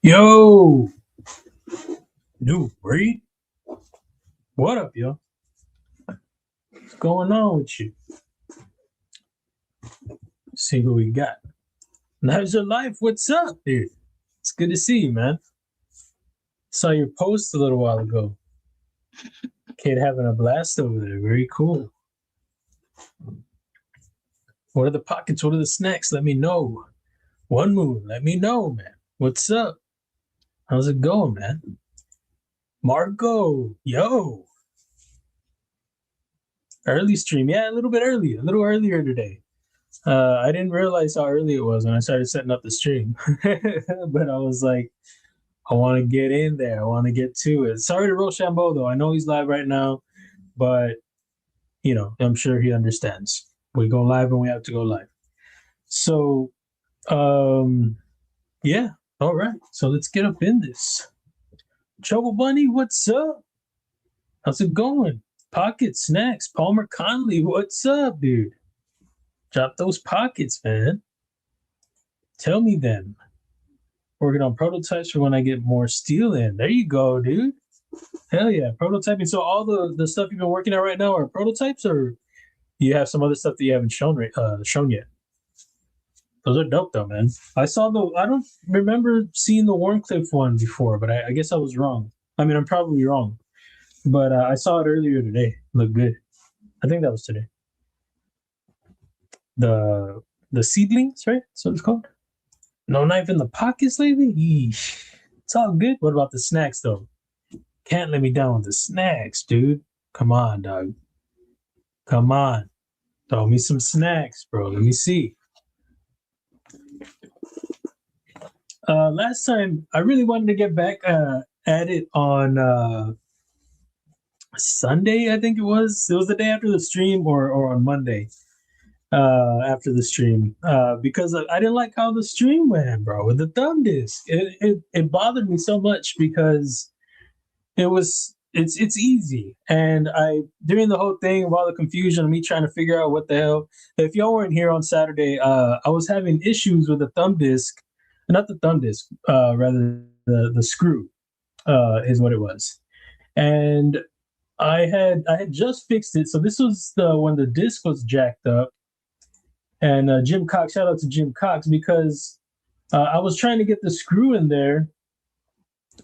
Yo, new Breed. What up, yo? What's going on with you? See who we got. How's your life? What's up, dude? It's good to see you, man. Saw your post a little while ago. Kid having a blast over there. Very cool. What are the pockets? What are the snacks? Let me know. One Moon, let me know, man. What's up? How's it going, man? Marco, yo. Early stream. Yeah, a little bit early. A little earlier today. I didn't realize how early it was when I started setting up the stream. But I was like, I want to get in there. I want to get to it. Sorry to Rochambeau, though. I know he's live right now, but, you know, I'm sure he understands. We go live when we have to go live. So, yeah. All right. So let's get up in this. Trouble Bunny, what's up? How's it going? Pocket Snacks. Palmer Conley, what's up, dude? Drop those pockets, man. Tell me them. Working on prototypes for when I get more steel in. There you go, dude. Hell yeah, prototyping. So all the stuff you've been working on right now are prototypes, or you have some other stuff that you haven't shown yet? Those are dope, though, man. I don't remember seeing the Warncliffe one before, but I guess I was wrong. I mean, I'm probably wrong, but I saw it earlier today. Looked good. I think that was today. The seedlings, right? That's what it's called. No knife in the pockets lately? Yeesh. It's all good. What about the snacks, though? Can't let me down with the snacks, dude. Come on, dog. Come on. Throw me some snacks, bro. Let me see. Last time, I really wanted to get back at it on Sunday, I think it was. It was the day after the stream or on Monday after the stream because I didn't like how the stream went, bro, with the thumb disc. It bothered me so much because it's easy. And during the whole thing, while the confusion of me trying to figure out what the hell, if y'all weren't here on Saturday, I was having issues with the thumb disc, not the thumb disc, rather the screw is what it was. And I had just fixed it. So this was when the disc was jacked up. And Jim Cox, shout out to Jim Cox, because I was trying to get the screw in there,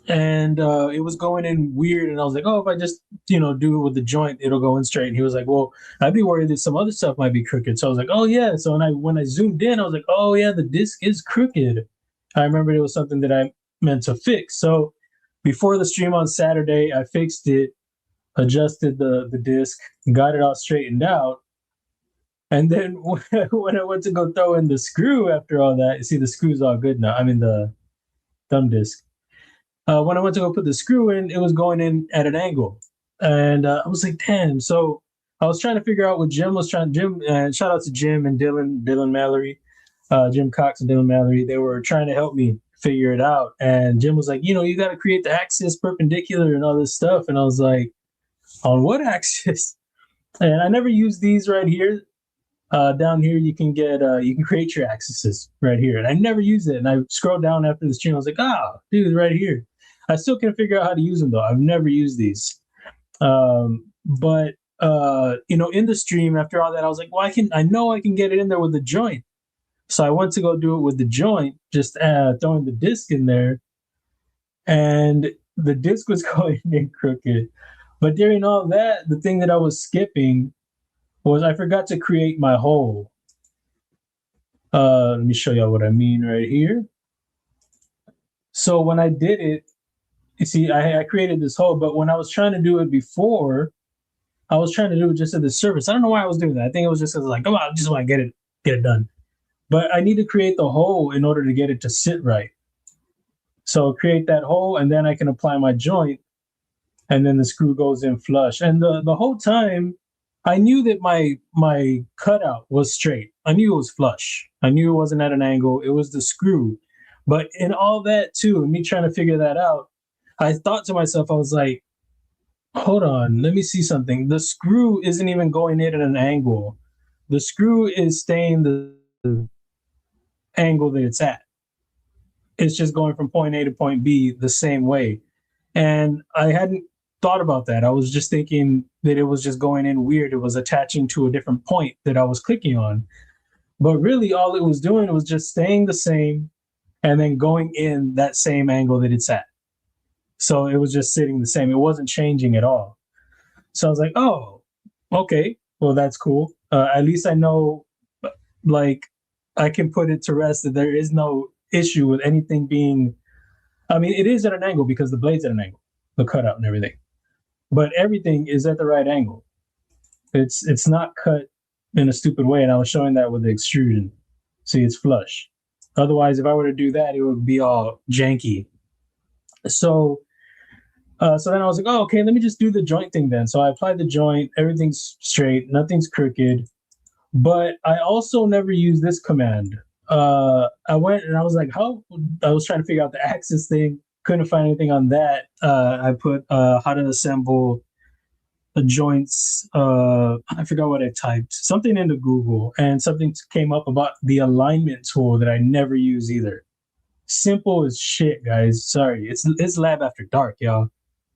and it was going in weird. And I was like, oh, if I just do it with the joint, it'll go in straight. And he was like, well, I'd be worried that some other stuff might be crooked. So I was like, oh yeah. So when I zoomed in, I was like, oh yeah, the disc is crooked. I remembered it was something that I meant to fix. So before the stream on Saturday, I fixed it, adjusted the disc, got it all straightened out. And then when I went to go throw in the screw after all that, you see the screw's all good now. I mean the thumb disc. When I went to go put the screw in, it was going in at an angle, and I was like, "Damn!" So I was trying to figure out what Jim was trying. Shout out to Jim and Dylan Mallory, Jim Cox and Dylan Mallory. They were trying to help me figure it out, and Jim was like, "You got to create the axis perpendicular and all this stuff." And I was like, "On what axis?" And I never used these right here. Down here, you can create your axes right here, and I never used it. And I scrolled down after the stream. I was like, dude, right here. I still can't figure out how to use them though. I've never used these. But in the stream after all that, I was like, well, I know I can get it in there with the joint. So I went to go do it with the joint, just throwing the disc in there, and the disc was going in crooked. But during all that, the thing that I was skipping was I forgot to create my hole. Let me show y'all what I mean right here. So when I did it, you see, I created this hole, but when I was trying to do it before, I was trying to do it just at the surface. I don't know why I was doing that. I think it was just because like, I just want to get it done. But I need to create the hole in order to get it to sit right. So create that hole, and then I can apply my joint, and then the screw goes in flush. And the whole time, I knew that my cutout was straight. I knew it was flush. I knew it wasn't at an angle. It was the screw. But in all that too, me trying to figure that out, I thought to myself, I was like, hold on, let me see something. The screw isn't even going in at an angle. The screw is staying the angle that it's at. it's just going from point A to point B the same way. And I hadn't thought about that. I was just thinking that it was just going in weird. It was attaching to a different point that I was clicking on. But really, all it was doing was just staying the same and then going in that same angle that it's at. So it was just sitting the same. It wasn't changing at all. So I was like, oh, okay, well, that's cool. At least I know, like, I can put it to rest that there is no issue with anything being, I mean, it is at an angle because the blade's at an angle, the cutout and everything. But everything is at the right angle. It's not cut in a stupid way. And I was showing that with the extrusion. See, it's flush. Otherwise, if I were to do that, it would be all janky. So then I was like, oh, okay, let me just do the joint thing then. So I applied the joint, everything's straight, nothing's crooked. But I also never used this command. I went and I was like, I was trying to figure out the axis thing. Couldn't find anything on that. I put how to assemble the joints. I forgot what I typed. Something into Google, and something came up about the alignment tool that I never use either. Simple as shit, guys. Sorry, it's lab after dark, y'all.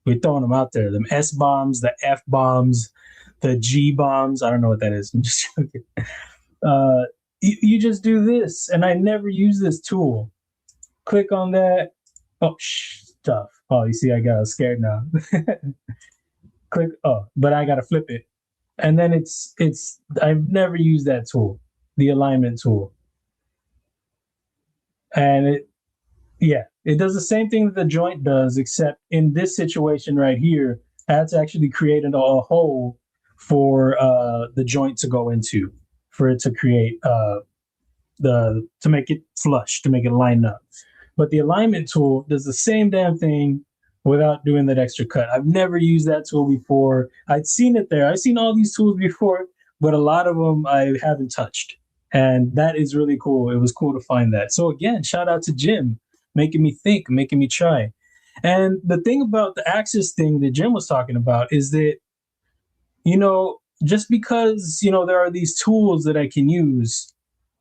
We're throwing them out there. Them S bombs, the F bombs, the G bombs. I don't know what that is. I'm just joking. You just do this, and I never use this tool. Click on that. Oh, stuff. Oh, you see, I got scared now. Click. Oh, but I gotta flip it, and then it's. I've never used that tool, the alignment tool, and it does the same thing that the joint does, except in this situation right here, I had to actually create a hole for the joint to go into, for it to create to make it flush, to make it line up. But the alignment tool does the same damn thing without doing that extra cut. I've never used that tool before. I'd seen it there. I've seen all these tools before, but a lot of them I haven't touched. And that is really cool. It was cool to find that. So again, shout out to Jim, making me think, making me try. And the thing about the axis thing that Jim was talking about is that, just because, there are these tools that I can use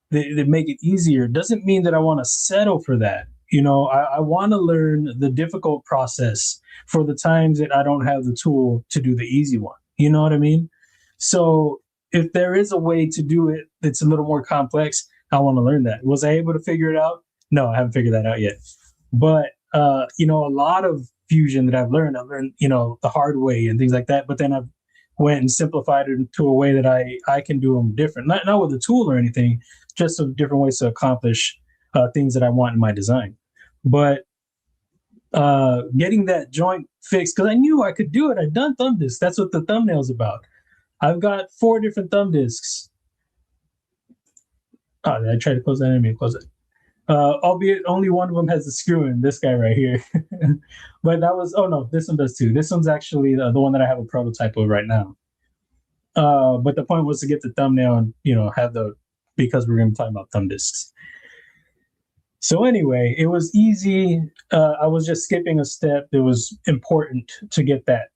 that make it easier doesn't mean that I want to settle for that. I want to learn the difficult process for the times that I don't have the tool to do the easy one. You know what I mean? So if there is a way to do it that's a little more complex, I want to learn that. Was I able to figure it out? No, I haven't figured that out yet. But, a lot of fusion that I've learned, the hard way and things like that. But then I've went and simplified it into a way that I can do them different. Not with a tool or anything, just some different ways to accomplish things that I want in my design. But getting that joint fixed, because I knew I could do it. I've done thumb discs. That's what the thumbnail's about. I've got 4 different thumb discs. Oh, did I try to close that? I didn't mean to close it. Albeit only one of them has the screw in, this guy right here. But that was, oh no, this one does too. This one's actually the one that I have a prototype of right now. But the point was to get the thumbnail and, have because we're going to be talking about thumb discs. So anyway, it was easy. I was just skipping a step that was important to get that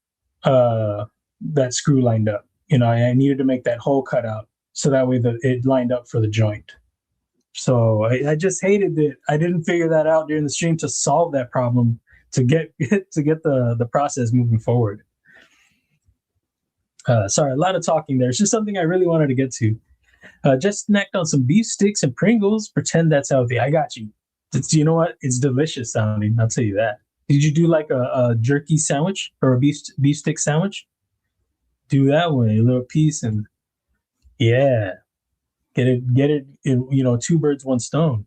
screw lined up. I needed to make that hole cut out so that way it lined up for the joint. So I just hated that I didn't figure that out during the stream to solve that problem, to get the process moving forward. Sorry, a lot of talking there. It's just something I really wanted to get to. Just snacked on some beef sticks and Pringles. Pretend that's healthy. I got you. You know what? It's delicious sounding. I'll tell you that. Did you do like a jerky sandwich or a beef stick sandwich? Do that one, a little piece, and yeah. Get it, 2 birds, 1 stone.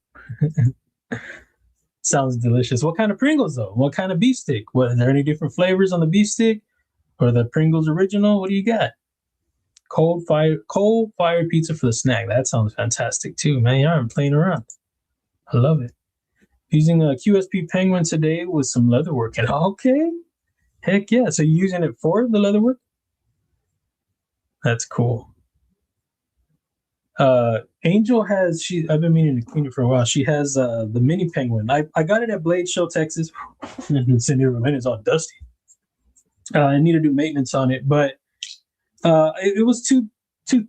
Sounds delicious. What kind of Pringles, though? What kind of beef stick? Are there any different flavors on the beef stick? Or the Pringles original? What do you got? Cold fire pizza for the snack. That sounds fantastic, too, man. You aren't playing around. I love it. Using a QSP Penguin today with some leatherwork. Okay. Heck yeah. So you're using it for the leatherwork? That's cool. Angel has, I've been meaning to clean it for a while. She has the mini penguin. I got it at Blade Show, Texas. It's in here for a minute. It's all dusty. I need to do maintenance on it, but it was too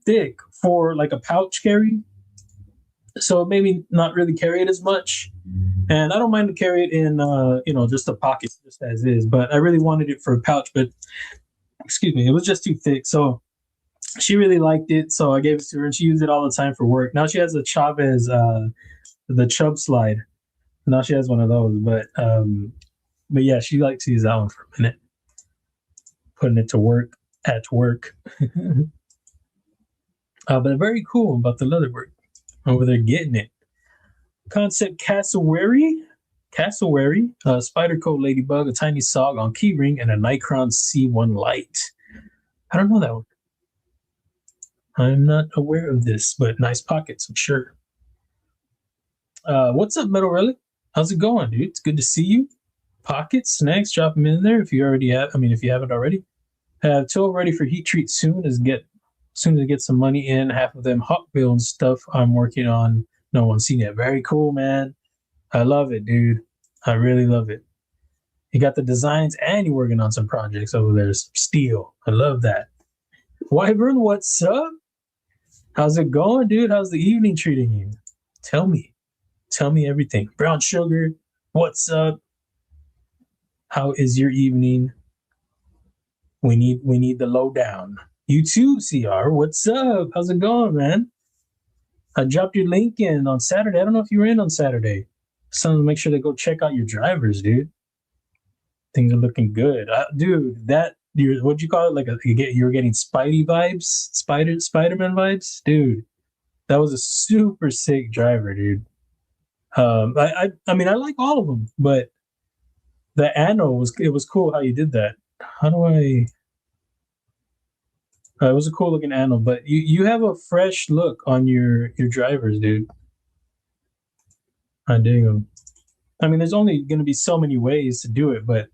thick for like a pouch carry. So it made me not really carry it as much. And I don't mind to carry it in, just a pocket, just as is. But I really wanted it for a pouch, but excuse me, it was just too thick. So she really liked it, so I gave it to her, and she used it all the time for work. Now she has a Chavez, the Chubb slide. Now she has one of those, but yeah, she likes to use that one for a minute, putting it to work at work. But very cool about the leatherwork over there, getting it. Concept Cassowary, Spider Coat Ladybug, a tiny sog on keyring, and a Nikron C1 light. I don't know that one. I'm not aware of this, but nice pockets, I'm sure. What's up, Metal Relic? How's it going, dude? It's good to see you. Pockets, snacks, drop them in there if you already have. I mean, if you haven't already. Have tool ready for heat treat soon as get some money in. Half of them hot build stuff I'm working on. No one's seen it. Very cool, man. I love it, dude. I really love it. You got the designs and you're working on some projects over there. Steel. I love that. Wyvern, what's up? How's it going, dude? How's the evening treating you? Tell me. Tell me everything. Brown Sugar, what's up? How is your evening? We need the lowdown. You too, CR. What's up? How's it going, man? I dropped your link in on Saturday. I don't know if you were in on Saturday. So make sure to go check out your drivers, dude. Things are looking good, dude. What'd you call it? Like you were getting Spidey vibes, Spider-Man vibes, dude. That was a super sick driver, dude. I mean I like all of them, but the Anno was cool how you did that. How do I? It was a cool looking Anno, but you have a fresh look on your drivers, dude. I dig them. I mean, there's only going to be so many ways to do it, but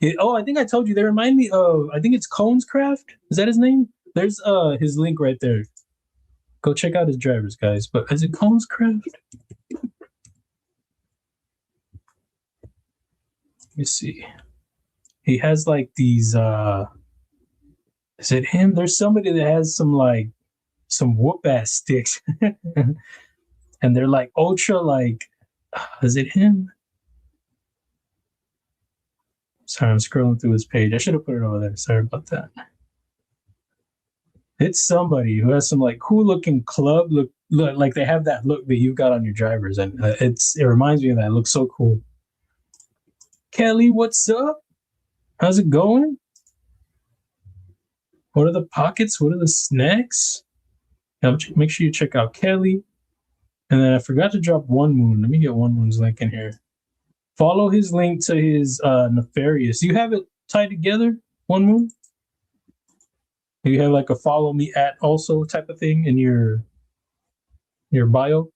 I think I told you they remind me of. I think it's Cone's Craft. Is that his name? There's his link right there. Go check out his drivers, guys. But is it Cone's Craft? Let me see. He has like these. Is it him? There's somebody that has some whoop ass sticks, and they're like ultra like. Is it him? Sorry, I'm scrolling through his page. I should have put it over there. Sorry about that. It's somebody who has some like cool looking club look like they have that look that you've got on your drivers, and it reminds me of that. It looks so cool. Kelly, what's up? How's it going? What are the pockets? What are the snacks? Now, make sure you check out Kelly. And then I forgot to drop One Moon. Let me get One Moon's link in here. Follow his link to his Nefarious. You have it tied together, One Moon? You have like a follow me at also type of thing in your bio?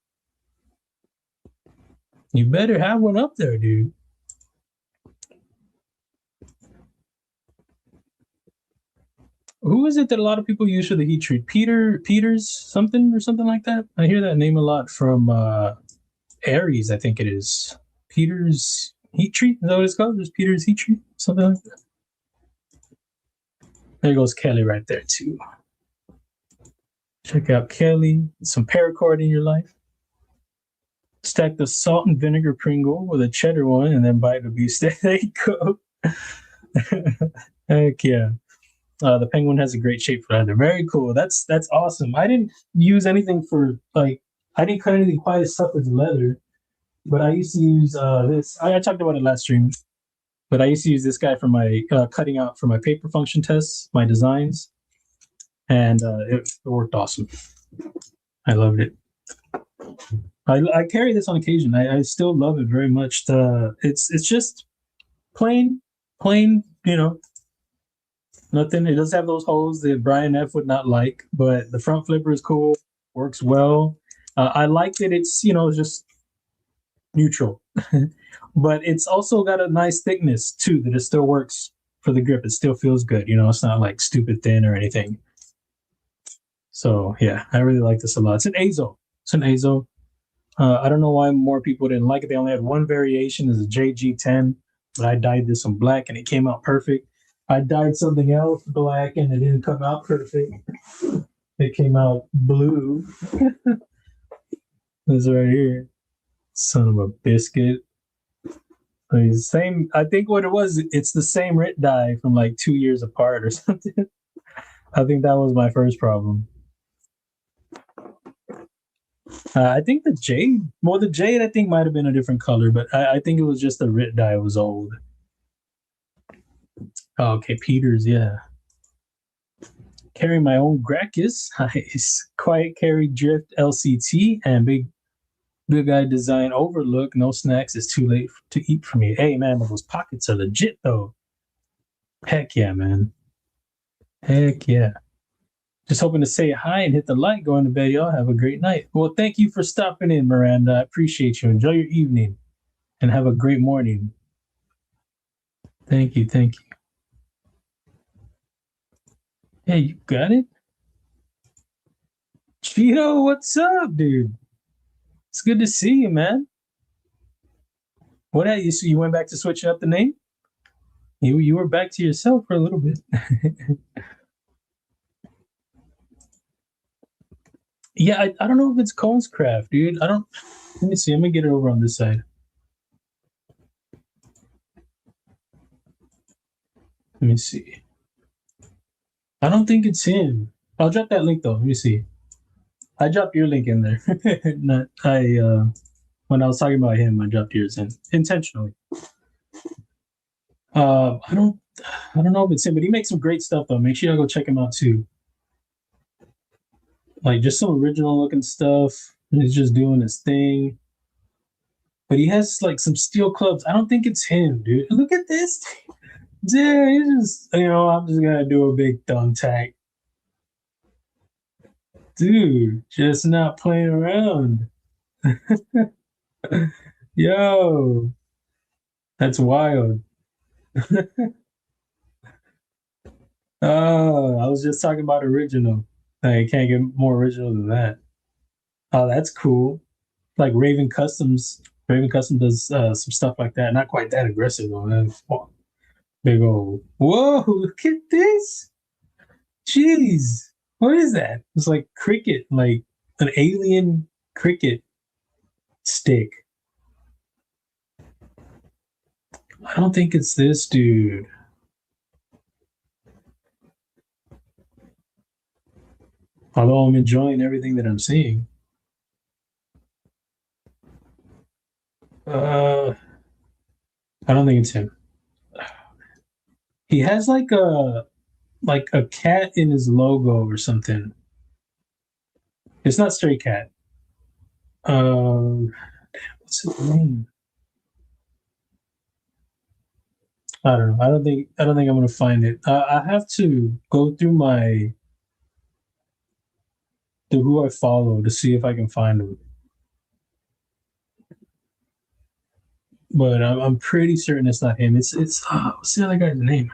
You better have one up there, dude. Who is it that a lot of people use for the heat treat? Peters something or something like that? I hear that name a lot from Aries, I think it is. Peters Heat Treat? Is that what it's called? Just Peters Heat Treat? Something like that. There goes Kelly right there, too. Check out Kelly. Some paracord in your life. Stack the salt and vinegar Pringle with a cheddar one and then bite the beefsteak. There you go. Heck yeah. The penguin has a great shape for leather. Very cool. That's awesome. I didn't use anything for I didn't cut anything quite as tough as leather, but I used to use this. I talked about it last stream, but I used to use this guy for my cutting out for my paper function tests, my designs, and it worked awesome. I loved it. I carry this on occasion. I still love it very much. It's just plain, nothing. It does have those holes that Brian F would not like, but the front flipper is cool, works well. I like that it's just neutral, but it's also got a nice thickness too that it still works for the grip. It still feels good. It's not like stupid thin or anything. So yeah, I really like this a lot. It's an Azo. I don't know why more people didn't like it. They only had one variation as a JG10, but I dyed this one black and it came out perfect. I dyed something else black and it didn't come out perfect. It came out blue. This right here. Son of a biscuit. I mean, same. I think what it was, it's the same RIT die from like 2 years apart or something. I think that was my first problem. I think the jade, well, the jade, I think might have been a different color, but I think it was just the RIT die was old. Oh, okay, Peters, yeah. Carry my own Gracchus, nice. Quiet carry drift LCT and big guy design overlook. No snacks. It's too late to eat for me. Hey man, those pockets are legit though. Heck yeah, man. Heck yeah. Just hoping to say hi and hit the like. Going to bed, y'all. Have a great night. Well, thank you for stopping in, Miranda. I appreciate you. Enjoy your evening and have a great morning. Thank you. Thank you. Hey, you got it? Cheeto, what's up, dude? It's good to see you, man. What had you? So you went back to switching up the name? You were back to yourself for a little bit. Yeah, I don't know if it's Cone's Craft, dude. I don't. Let me see. I'm gonna get it over on this side. Let me see. I don't think it's him. I'll drop that link though. Let me see. I dropped your link in there. Not when I was talking about him, I dropped yours in intentionally. I don't know if it's him, but he makes some great stuff though. Make sure you go check him out too. Like just some original looking stuff. He's just doing his thing. But he has like some steel clubs. I don't think it's him, dude. Look at this. Yeah, he's just, I'm just gonna do a big thumbtack. Dude, just not playing around. Yo, that's wild. Oh, I was just talking about original. Like, you can't get more original than that. Oh, that's cool. Like Raven Customs. Raven Custom does some stuff like that. Not quite that aggressive though. Man. Big old. Whoa, look at this. Jeez. What is that? It's like cricket, like an alien cricket stick. I don't think it's this dude. Although I'm enjoying everything that I'm seeing. I don't think it's him. He has like a cat in his logo or something. It's not Stray Cat. What's his name? I don't know. I don't think I'm gonna find it. I have to go through who I follow to see if I can find him. But I'm pretty certain it's not him. It's what's the other guy's name?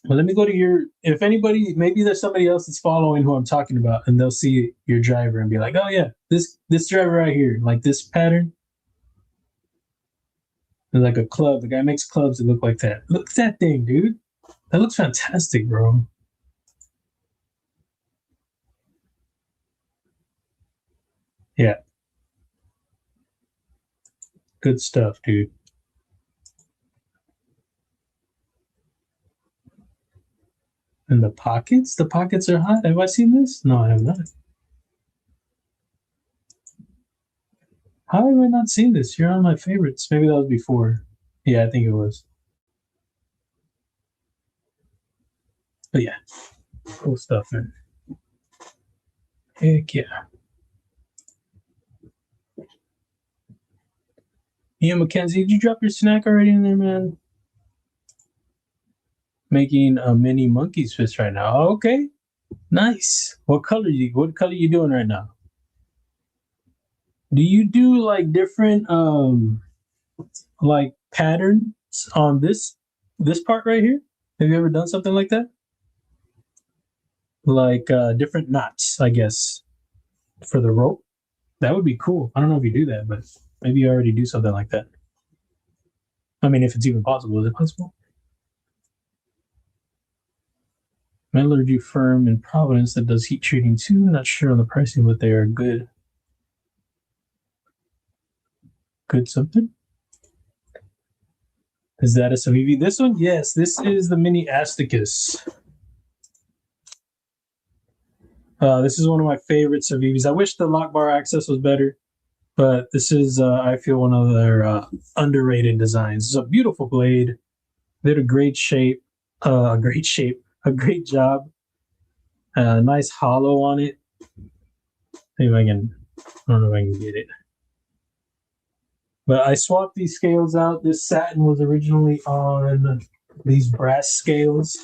Well, let me go to your. If anybody, maybe there's somebody else that's following who I'm talking about, and they'll see your driver and be like, "Oh yeah, this driver right here, like this pattern." There's like a club. The guy makes clubs that look like that. Look at that thing, dude. That looks fantastic, bro. Yeah, good stuff, dude. And the pockets are hot. Have I seen this? No, I have not. How have I not seen this? You're on my favorites. Maybe that was before. Yeah, I think it was. But yeah, cool stuff, man. Heck yeah. Ian Mackenzie, did you drop your snack already in there, man? Making a mini monkey's fist right now. Oh, okay, nice. What color you doing right now? Do you do like different like patterns on this part right here? Have you ever done something like that? Like different knots, I guess, for the rope. That would be cool. I don't know if you do that, but maybe you already do something like that. I mean, if it's even possible, is it possible? Metallurgy firm in Providence that does heat treating too. Not sure on the pricing, but they are good. Good something. Is that a Savivi? This one? Yes, this is the mini Asticus. This is one of my favorite Savivis. I wish the lock bar access was better, but this is, I feel, one of their underrated designs. It's a beautiful blade. They did a great shape, a great job. Nice hollow on it. Maybe I don't know if I can get it. But I swapped these scales out. This satin was originally on these brass scales.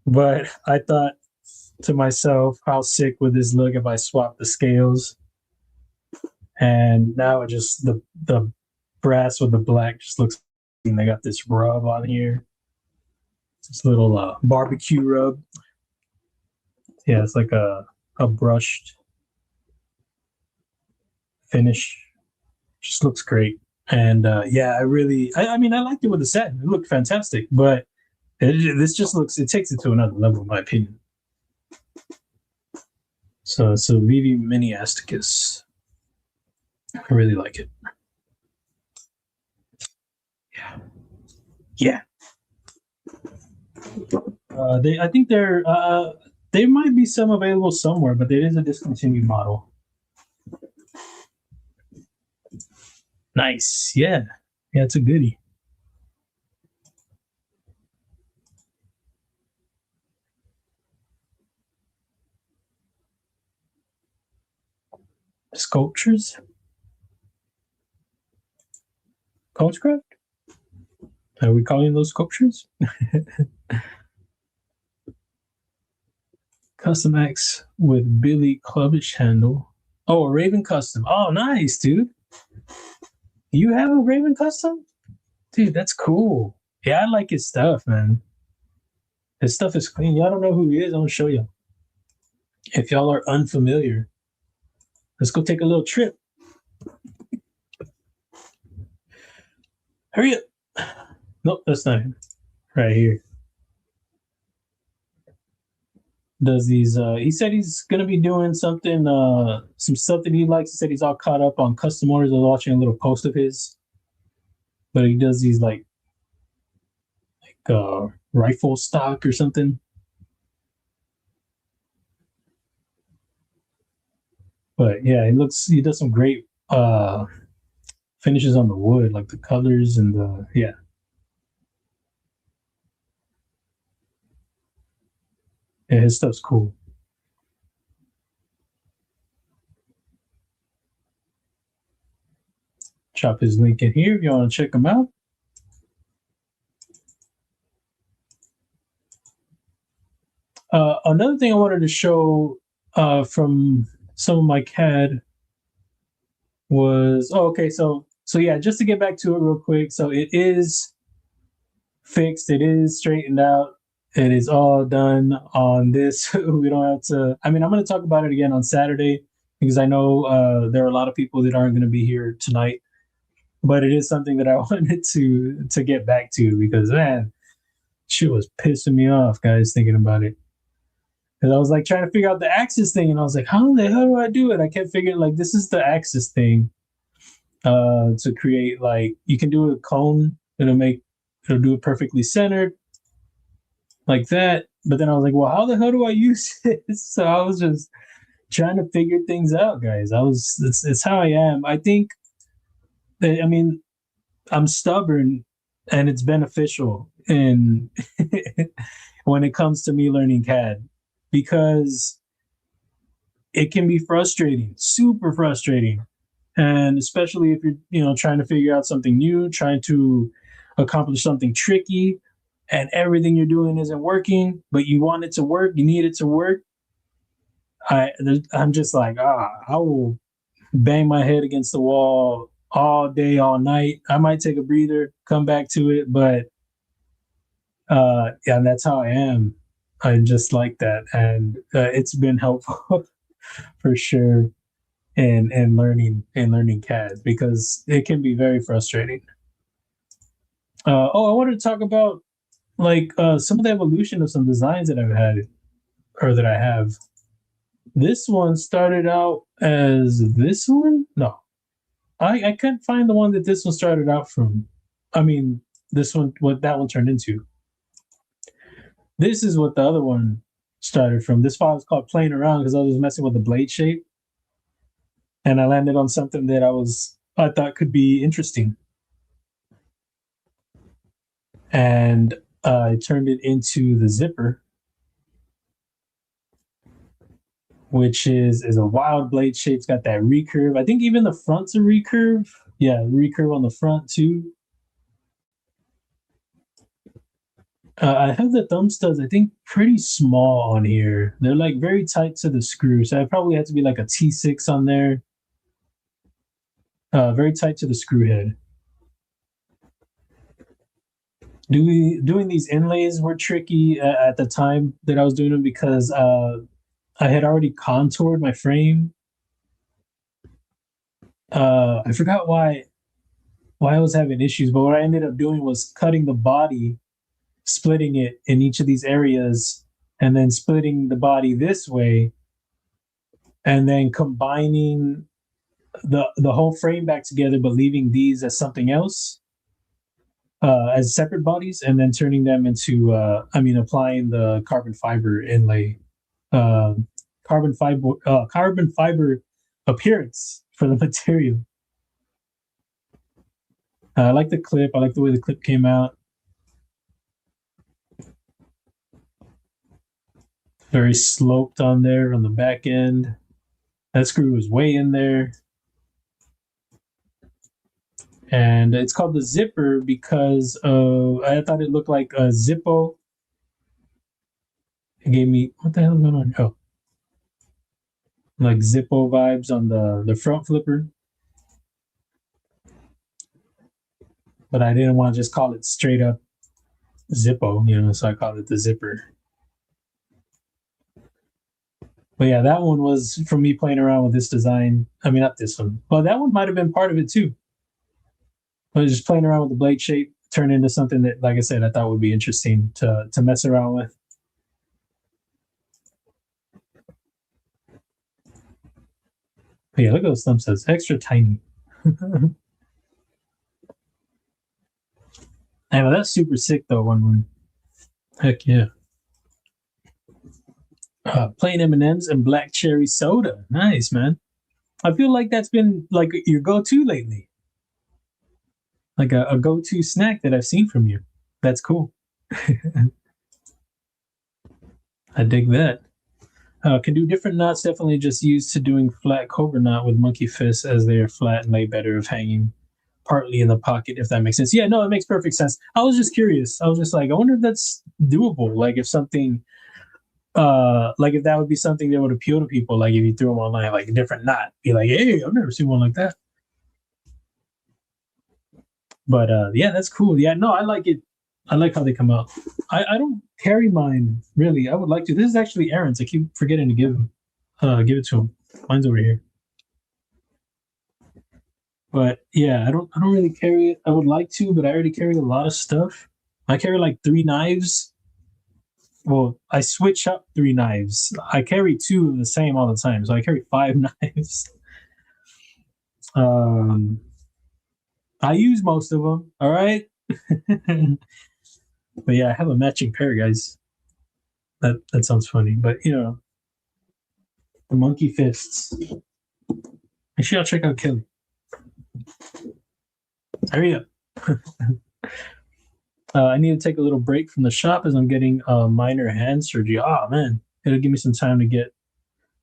But I thought to myself, how sick would this look if I swapped the scales? And now it just, the brass with the black just looks, and they got this rub on here. This little barbecue rub. Yeah, it's like a brushed finish. Just looks great. And yeah, I mean, I liked it with the satin. It looked fantastic, but this just looks, it takes it to another level in my opinion. So Vivi Mini Asticus. I really like it. Yeah. I think there might be some available somewhere, but there is a discontinued model. Nice. Yeah, it's a goodie. Sculptures? Coachcraft? Are we calling those sculptures? Custom X with Billy Clubbish handle. Oh, a Raven custom. Oh, nice, dude. You have a Raven custom? Dude, that's cool. Yeah, I like his stuff, man. His stuff is clean. Y'all don't know who he is. I'm going to show you. If y'all are unfamiliar, let's go take a little trip. Hurry up. Nope, that's not him. Right here. Does these, he said he's going to be doing something, some stuff that he likes. He said he's all caught up on custom orders. I was watching a little post of his. But he does these like rifle stock or something. But yeah, he does some great finishes on the wood, like the colors and the, yeah. Yeah, his stuff's cool. Drop his link in here if you want to check him out. Another thing I wanted to show from some of my CAD was, okay, so yeah, just to get back to it real quick. So it is fixed. It is straightened out. It is all done on this. We don't have to, I mean, I'm going to talk about it again on Saturday because I know there are a lot of people that aren't going to be here tonight, but it is something that I wanted to get back to because, man, shit was pissing me off, guys, thinking about it. Because I was like trying to figure out the axis thing, and I was like, how the hell do I do it? I kept figuring, like, this is the axis thing to create, like, you can do a cone, it'll do it perfectly centered, like that. But then I was like, well, how the hell do I use it? So I was just trying to figure things out, guys. It's how I am. I think that, I mean, I'm stubborn, and it's beneficial in when it comes to me learning CAD. Because it can be frustrating, super frustrating. And especially if you're, trying to figure out something new, trying to accomplish something tricky, and everything you're doing isn't working, but you want it to work, you need it to work. I'm just like, I will bang my head against the wall all day, all night. I might take a breather, come back to it, but yeah, and that's how I am. I just like that, and it's been helpful for sure in learning CAD because it can be very frustrating. I wanted to talk about like some of the evolution of some designs that I've had or that I have. This one started out as this one. No, I couldn't find the one that this one started out from. I mean, this one, what that one turned into. This is what the other one started from. This file was called Playing Around because I was messing with the blade shape, and I landed on something that I thought could be interesting, and I turned it into the zipper, which is a wild blade shape. It's got that recurve. I think even the front's a recurve. Yeah, recurve on the front too. I have the thumb studs, I think, pretty small on here. They're like very tight to the screw. So I probably had to be like a T6 on there. Very tight to the screw head. Doing these inlays were tricky at the time that I was doing them because I had already contoured my frame. I forgot why I was having issues, but what I ended up doing was cutting the body, splitting it in each of these areas, and then splitting the body this way, and then combining the whole frame back together, but leaving these as something else, as separate bodies, and then turning them into applying the carbon fiber inlay, uh, carbon fiber appearance for the material. I like the clip. I like the way the clip came out. Very sloped on there on the back end. That screw was way in there. And it's called the zipper because I thought it looked like a Zippo. It gave me, what the hell is going on? Oh, like Zippo vibes on the front flipper. But I didn't want to just call it straight up Zippo, so I called it the zipper. But yeah, that one was from me playing around with this design. I mean, not this one. Well, that one might have been part of it too. But just playing around with the blade shape turned into something that, like I said, I thought would be interesting to mess around with. But yeah, look at those thumb studs, extra tiny. Hey, well, that's super sick though. One. Heck yeah. Plain M&Ms and black cherry soda. Nice, man. I feel like that's been like your go-to lately. Like a go-to snack that I've seen from you. That's cool. I dig that. Can do different knots. Definitely just used to doing flat cobra knot with monkey fists as they are flat and lay better of hanging partly in the pocket, if that makes sense. Yeah, no, it makes perfect sense. I was just curious. I was just like, I wonder if that's doable. Like if something, like if that would be something that would appeal to people. Like if you threw them online, like a different knot, be like, hey, I've never seen one like that. But yeah, that's cool. Yeah, no, I like it. I like how they come out. I don't carry mine really. I would like to. This is actually Aaron's. I keep forgetting to give it to him. Mine's over here. But yeah, I don't really carry it. I would like to, but I already carry a lot of stuff. I carry like 3 knives. Well, I switch up 3 knives. I carry 2 of the same all the time, so I carry 5 knives. I use most of them. All right. But yeah, I have a matching pair, guys. That sounds funny, but the monkey fists. Actually, I'll check out Kelly. Hurry up. I need to take a little break from the shop as I'm getting minor hand surgery. Oh man, it'll give me some time to get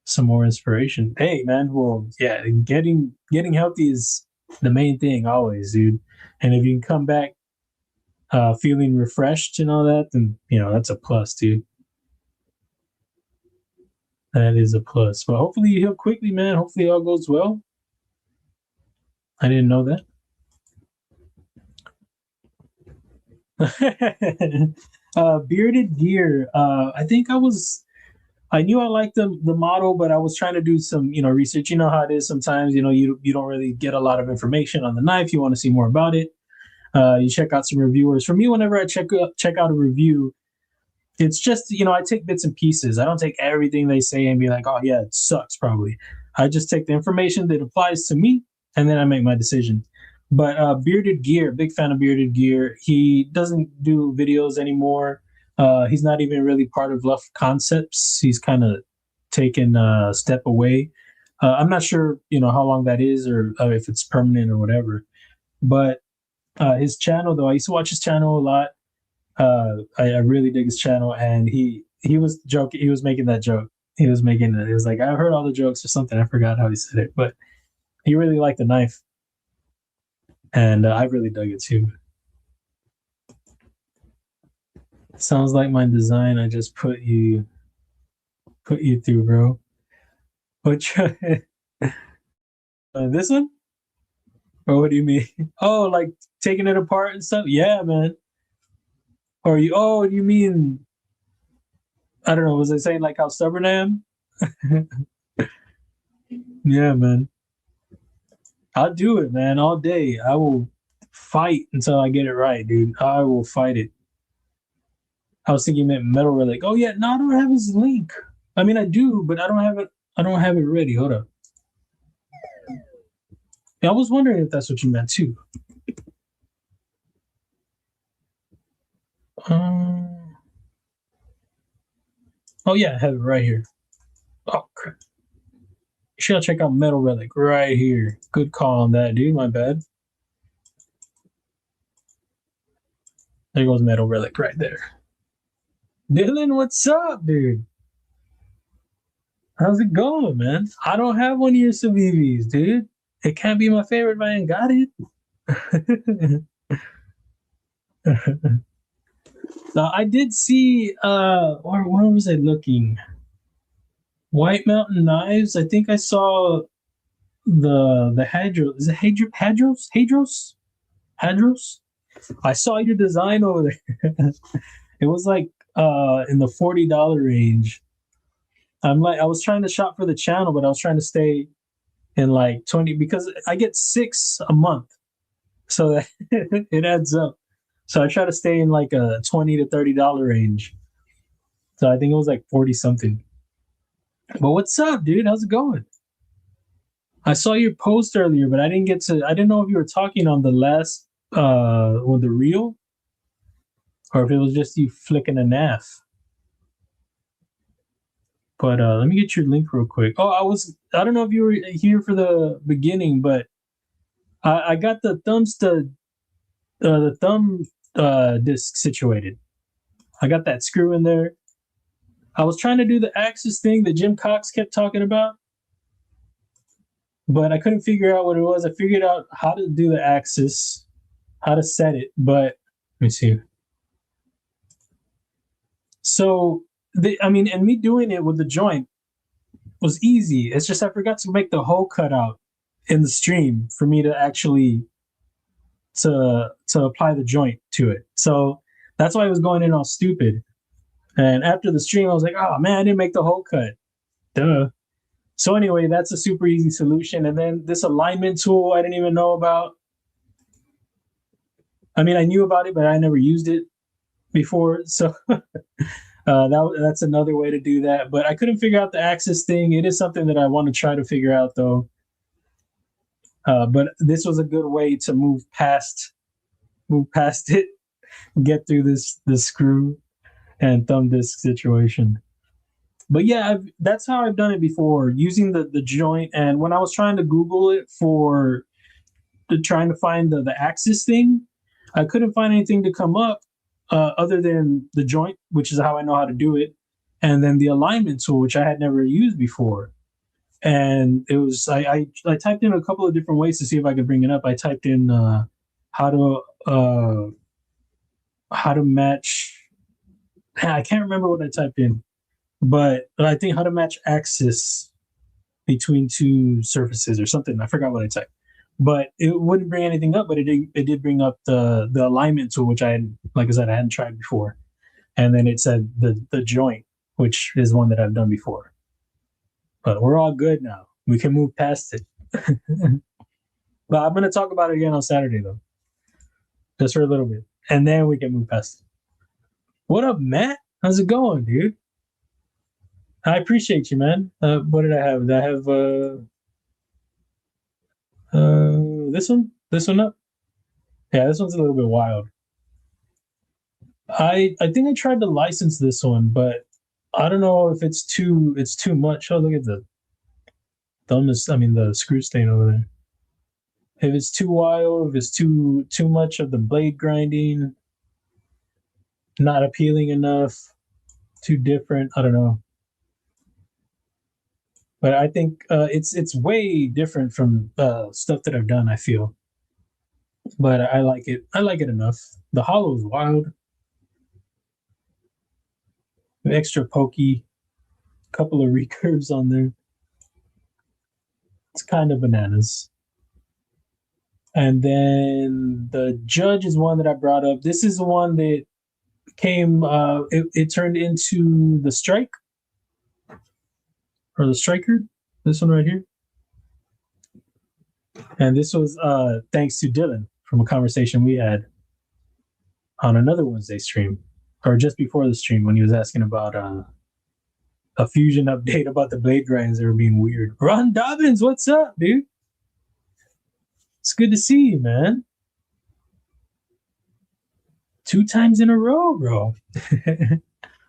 some more inspiration. Hey man, well yeah, getting healthy is the main thing always, dude. And if you can come back feeling refreshed and all that, then that's a plus, dude. That is a plus. But hopefully you heal quickly, man. Hopefully all goes well. I didn't know that. Bearded gear. I think I knew I liked the model, but I was trying to do some, research. You know how it is sometimes, you don't really get a lot of information on the knife. You want to see more about it. You check out some reviewers. For me, whenever I check out a review, it's just, I take bits and pieces. I don't take everything they say and be like, oh yeah, it sucks probably. I just take the information that applies to me and then I make my decision. But Bearded Gear, big fan of Bearded Gear. He doesn't do videos anymore. He's not even really part of Left Concepts. He's kind of taken a step away. I'm not sure, how long that is or if it's permanent or whatever. But his channel, though, I used to watch his channel a lot. I really dig his channel, and he was joking. He was making that joke. He was making it. It was like I heard all the jokes or something. I forgot how he said it, but he really liked the knife, and I really dug it too. Sounds like my design. I just put you through, bro. Which this one? Or what do you mean? Oh, like taking it apart and stuff? Yeah, man. Or you? Oh, you mean? I don't know. Was I saying like how stubborn I am? Yeah, man. I'll do it, man, all day. I will fight until I get it right, dude. I will fight it. I was thinking you meant metal relic. Oh yeah, no, I don't have his link. I mean, I do, but I don't have it. I don't have it ready. Hold up. Yeah, I was wondering if that's what you meant too. Oh yeah, I have it right here. Oh crap. You should check out Metal Relic right here. Good call on that, dude. My bad. There goes Metal Relic right there. Dylan, what's up, dude? How's it going, man? I don't have one of your Civivis, dude. It can't be my favorite if I ain't got it. Now, I did see, where was I looking? White Mountain Knives. I think I saw the Hadros. Is it Hadros? Hadros? I saw your design over there. It was like in the $40 range. I was trying to shop for the channel, but I was trying to stay in like 20 because I get 6 a month. So that it adds up. So I try to stay in like a $20 to $30 range. So I think it was like 40 something. But what's up, dude? How's it going? I saw your post earlier, but I didn't know if you were talking on the last or the reel or if it was just you flicking a knaf. But let me get your link real quick. Oh, I don't know if you were here for the beginning, but I got the thumb disc situated. I got that screw in there. I was trying to do the axis thing that Jim Cox kept talking about, but I couldn't figure out what it was. I figured out how to do the axis, how to set it, but let me see. So, and me doing it with the joint was easy. It's just I forgot to make the hole cut out in the stream for me to actually to apply the joint to it. So that's why I was going in all stupid. And after the stream, I was like, oh man, I didn't make the hole cut. Duh. So anyway, that's a super easy solution. And then this alignment tool I didn't even know about. I mean, I knew about it, but I never used it before. So that's another way to do that. But I couldn't figure out the axis thing. It is something that I want to try to figure out, though. But this was a good way to move past it, get through this screw and thumb disc situation. But yeah, that's how I've done it before, using the joint. And when I was trying to Google it for trying to find the axis thing, I couldn't find anything to come up other than the joint, which is how I know how to do it, and then the alignment tool, which I had never used before. And it was I typed in a couple of different ways to see if I could bring it up. I typed in how to match. I can't remember what I typed in, but I think how to match axis between two surfaces or something. I forgot what I typed, but it wouldn't bring anything up. But it did bring up the alignment tool, which I had, like I said, I hadn't tried before, and then it said the joint, which is one that I've done before. But we're all good now. We can move past it. But I'm going to talk about it again on Saturday, though, just for a little bit, and then we can move past it. What up, Matt? How's it going, dude? I appreciate you, man. What did I have? Did I have this one? This one up? Yeah, this one's a little bit wild. I think I tried to license this one, but I don't know if it's too much. Oh, look at the thumbness. I mean, the screw stain over there. If it's too wild, if it's too much of the blade grinding, not appealing enough, too different. I don't know. But I think it's way different from stuff that I've done. I feel, but I like it. I like it enough. The hollow is wild, extra pokey, couple of recurves on there. It's kind of bananas. And then the judge is one that I brought up. This is the one that came. It turned into the strike or the striker. This one right here. And this was thanks to Dylan from a conversation we had on another Wednesday stream, or just before the stream when he was asking about a fusion update about the blade grinds that were being weird. Ron Dobbins, what's up, dude? It's good to see you, man. 2 times in a row, bro.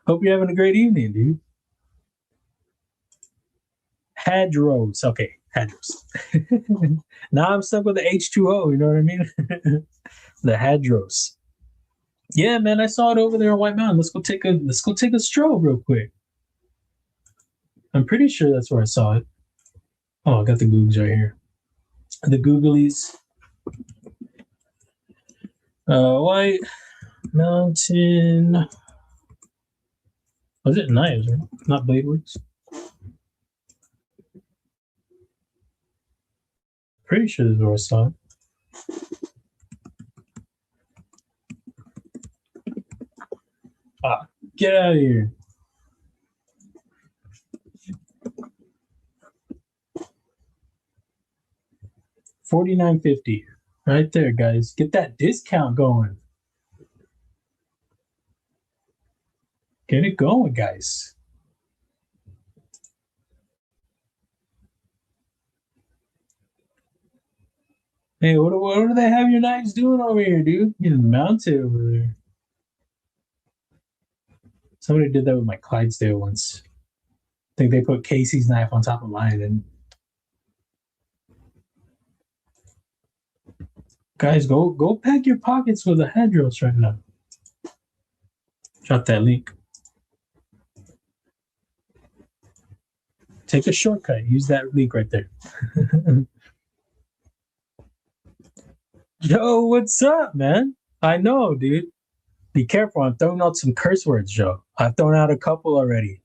Hope you're having a great evening, dude. Hadros. Okay, Hadros. Now I'm stuck with the H2O, you know what I mean? The Hadros. Yeah, man, I saw it over there on White Mountain. Let's go take a stroll real quick. I'm pretty sure that's where I saw it. Oh, I got the Googs right here. The Googlies. White Mountain. Was it knives, right? Not Bladeworks. Pretty sure this is where I saw it. Ah, get out of here. $49.50. Right there, guys. Get that discount going. Get it going, guys. Hey, what do they have your knives doing over here, dude? Getting mounted over there. Somebody did that with my Clydesdale once. I think they put Casey's knife on top of mine. And guys, go pack your pockets with a Hadros right now. Drop that link. Take a shortcut. Use that link right there. Joe, what's up, man? I know, dude. Be careful. I'm throwing out some curse words, Joe. I've thrown out a couple already.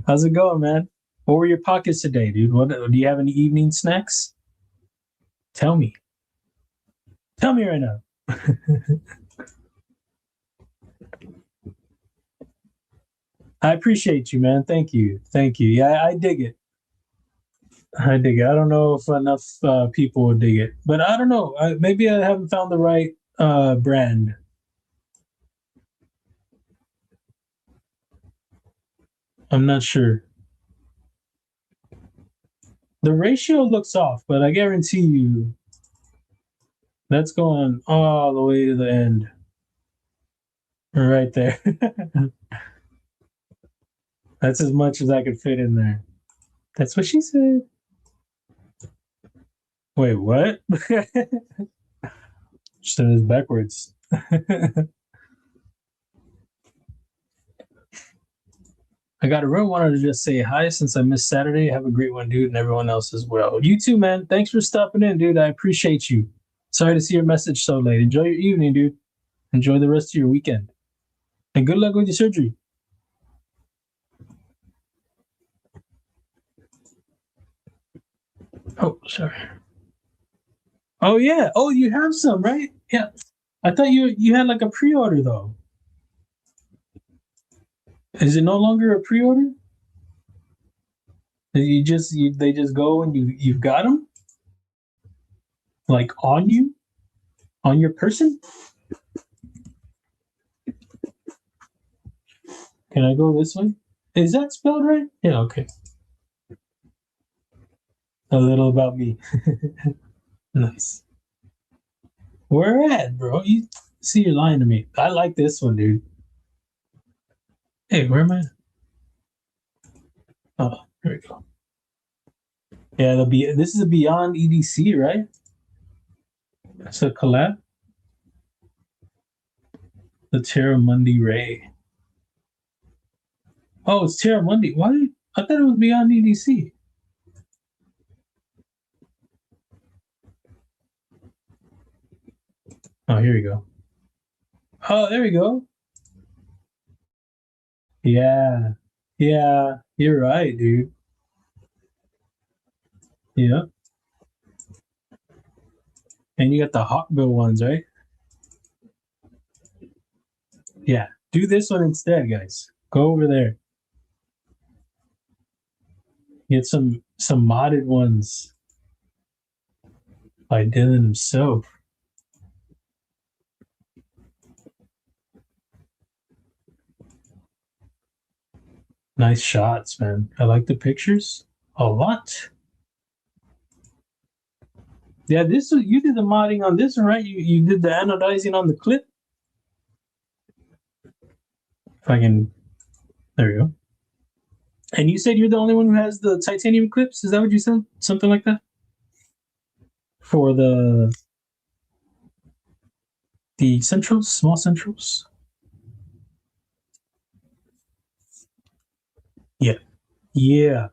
How's it going, man? What were your pockets today, dude? What do you have any evening snacks? Tell me. Tell me right now. I appreciate you, man. Thank you. Thank you. Yeah, I dig it. I dig it. I don't know if enough people would dig it, but I don't know. Maybe I haven't found the right brand. I'm not sure. The ratio looks off, but I guarantee you that's going all the way to the end. Right there. That's as much as I could fit in there. That's what she said. Wait, what? She said it's backwards. I got a real wanted to just say hi since I missed Saturday. Have a great one, dude, and everyone else as well. You too, man. Thanks for stopping in, dude. I appreciate you. Sorry to see your message so late. Enjoy your evening, dude. Enjoy the rest of your weekend. And good luck with your surgery. Oh, sorry. Oh, yeah. Oh, you have some, right? Yeah. I thought you had like a pre-order, though. Is it no longer a pre-order? They just go and you've got them? Like on you? On your person? Can I go this way? Is that spelled right? Yeah, okay. A little about me. Nice. Where at, bro? You see, you're lying to me. I like this one, dude. Hey, where am I? Oh, here we go. Yeah, this is a Beyond EDC, right? It's a collab. The Terramundi Ray. Oh, it's Terramundi. Why? I thought it was Beyond EDC. Oh, here we go. Oh, there we go. Yeah. Yeah, you're right, dude. Yeah. And you got the Hawkbill ones, right? Yeah. Do this one instead, guys. Go over there. Get some modded ones by Dylan himself. Nice shots, man. I like the pictures a lot. Yeah, this you did the modding on this one, right? You did the anodizing on the clip. If I can, there we go. And you said you're the only one who has the titanium clips. Is that what you said? Something like that for the centrals, small centrals. Yeah, yeah,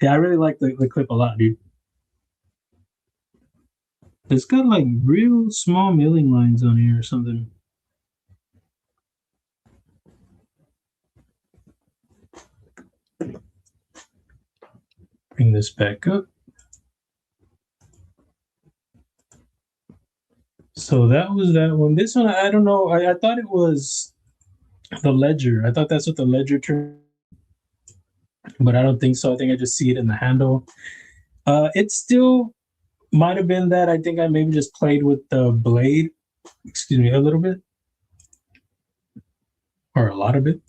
yeah. I really like the clip a lot, dude. It's got like real small milling lines on here or something. Bring this back up. So that was that one. This one, I don't know. I thought it was the ledger. I thought that's what the ledger turned, but I don't think so. I think I just see it in the handle. It still might have been that. I think I maybe just played with the blade, excuse me, a little bit. Or a lot of it.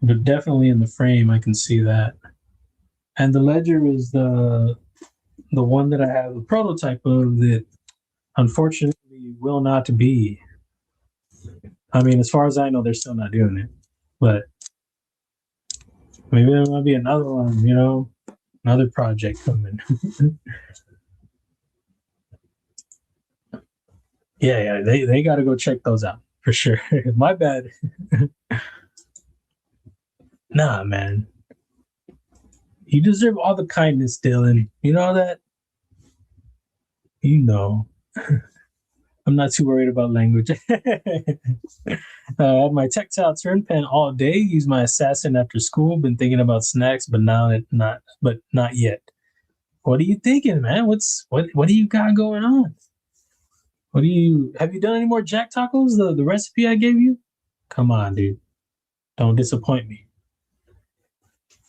But definitely in the frame, I can see that. And the ledger is the one that I have a prototype of that unfortunately will not be. I mean, as far as I know, they're still not doing it. But maybe there might be another one, you know, another project coming. Yeah, they got to go check those out for sure. My bad. Nah, man. You deserve all the kindness, Dylan. You know that? You know. I'm not too worried about language. I had my tactile turn pen all day. Use my assassin after school. Been thinking about snacks, but not yet. What are you thinking, man? What do you got going on? What do you have you done any more jack tacos? The recipe I gave you? Come on, dude. Don't disappoint me.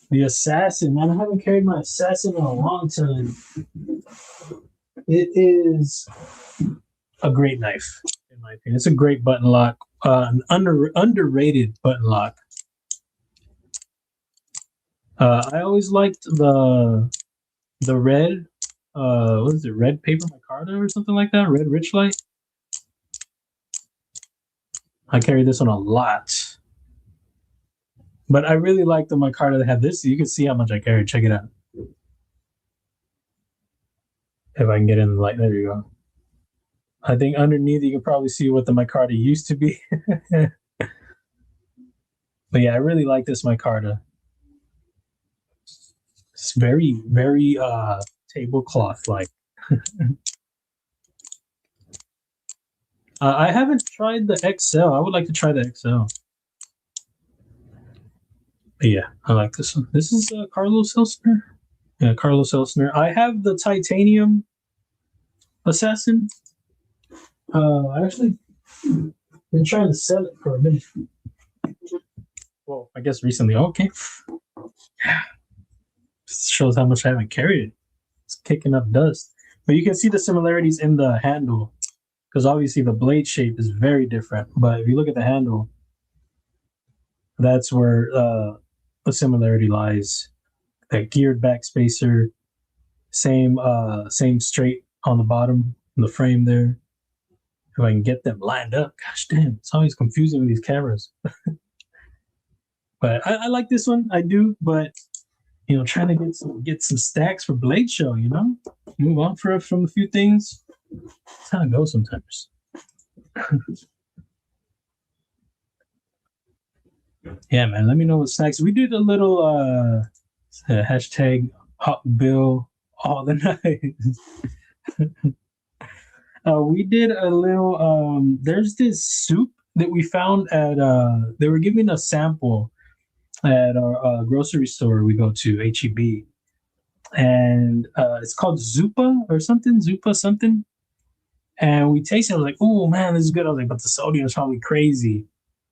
The assassin, man. I haven't carried my assassin in a long time. It is a great knife, in my opinion. It's a great button lock. An underrated button lock. I always liked the red. What is it? Red paper micarta or something like that. Red rich light. I carry this one a lot. But I really like the micarta that have this. You can see how much I carry. Check it out. If I can get in the light, there you go. I think underneath you can probably see what the micarta used to be. But yeah, I really like this micarta. It's very, very tablecloth like. I haven't tried the XL. I would like to try the XL. But yeah, I like this one. This is Carlos Elsner. Yeah, Carlos Elsner. I have the titanium assassin. I actually been trying to sell it for a minute. Well, I guess recently. Okay. Shows how much I haven't carried it. It's kicking up dust. But you can see the similarities in the handle. Because obviously the blade shape is very different. But if you look at the handle, that's where the similarity lies. That geared back spacer, Same straight on the bottom, the frame there. If I can get them lined up. Gosh damn, it's always confusing with these cameras. But I like this one, I do, but trying to get some stacks for Blade Show, move on from a few things. That's how it goes sometimes. Yeah, man. Let me know what snacks. We did a little hashtag Hot Bill all the night. We did a little. There's this soup that we found at. They were giving a sample at our grocery store we go to, HEB, and it's called Zupa or something. Zupa something. And we tasted it. I was like, oh man, this is good. I was like, but the sodium is probably crazy.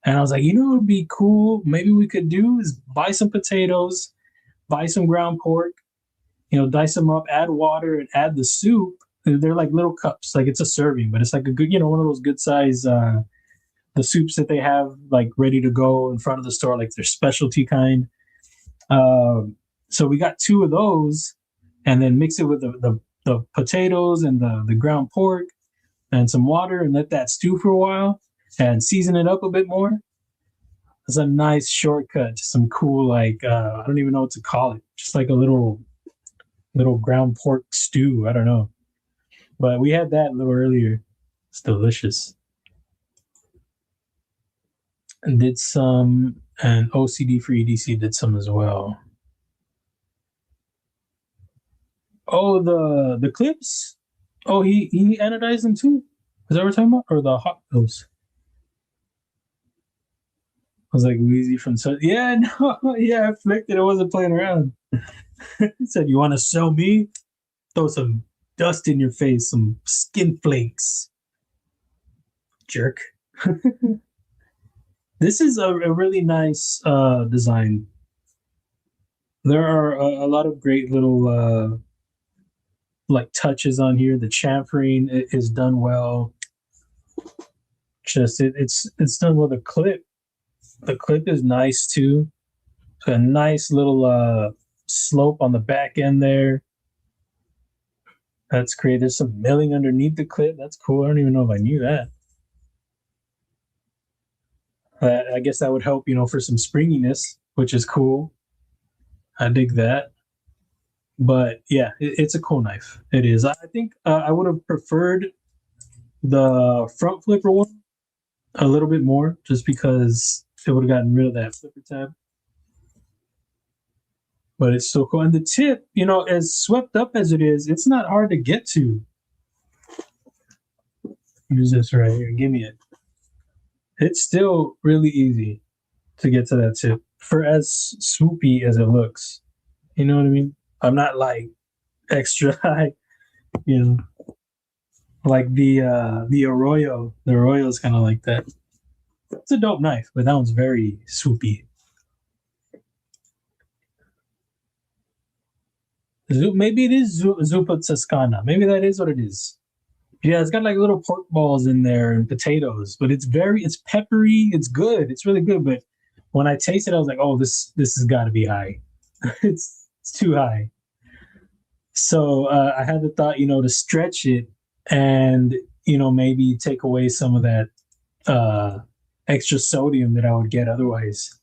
And I was like, what would be cool? Maybe we could do is buy some potatoes, buy some ground pork, dice them up, add water, and add the soup. They're like little cups, like it's a serving, but it's like a good, one of those good size, the soups that they have like ready to go in front of the store, like their specialty kind. So we got 2 of those, and then mix it with the potatoes and the ground pork and some water, and let that stew for a while and season it up a bit more. It's a nice shortcut to some cool, like, I don't even know what to call it. Just like a little ground pork stew. I don't know. But we had that a little earlier. It's delicious. And did some, and OCD for EDC did some as well. Oh, the clips? Oh, he anodized them too? Is that what we're talking about? Or the hot those? I was like, Wheezy from yeah, no, yeah, I flicked it. I wasn't playing around. He said, "You want to sell me? Throw some dust in your face, some skin flakes, jerk." This is a really nice design. There are a lot of great little like touches on here. The chamfering is done well. Just it's done with a clip. The clip is nice too. A nice little slope on the back end there. That's great. There's some milling underneath the clip. That's cool. I don't even know if I knew that. I guess that would help, for some springiness, which is cool. I dig that. But yeah, it's a cool knife. It is. I think I would have preferred the front flipper one a little bit more, just because it would have gotten rid of that flipper tab. But it's still cool. And the tip, as swept up as it is, it's not hard to get to. Use this right here. Give me it. It's still really easy to get to that tip for as swoopy as it looks. You know what I mean? I'm not like extra high, like the Arroyo. The Arroyo is kind of like that. It's a dope knife, but that one's very swoopy. Maybe it is Zuppa Toscana. Maybe that is what it is. Yeah, it's got like little pork balls in there and potatoes, but it's peppery. It's good. It's really good. But when I tasted it, I was like, oh, this has got to be high. it's too high. So I had the thought, to stretch it and, maybe take away some of that extra sodium that I would get otherwise.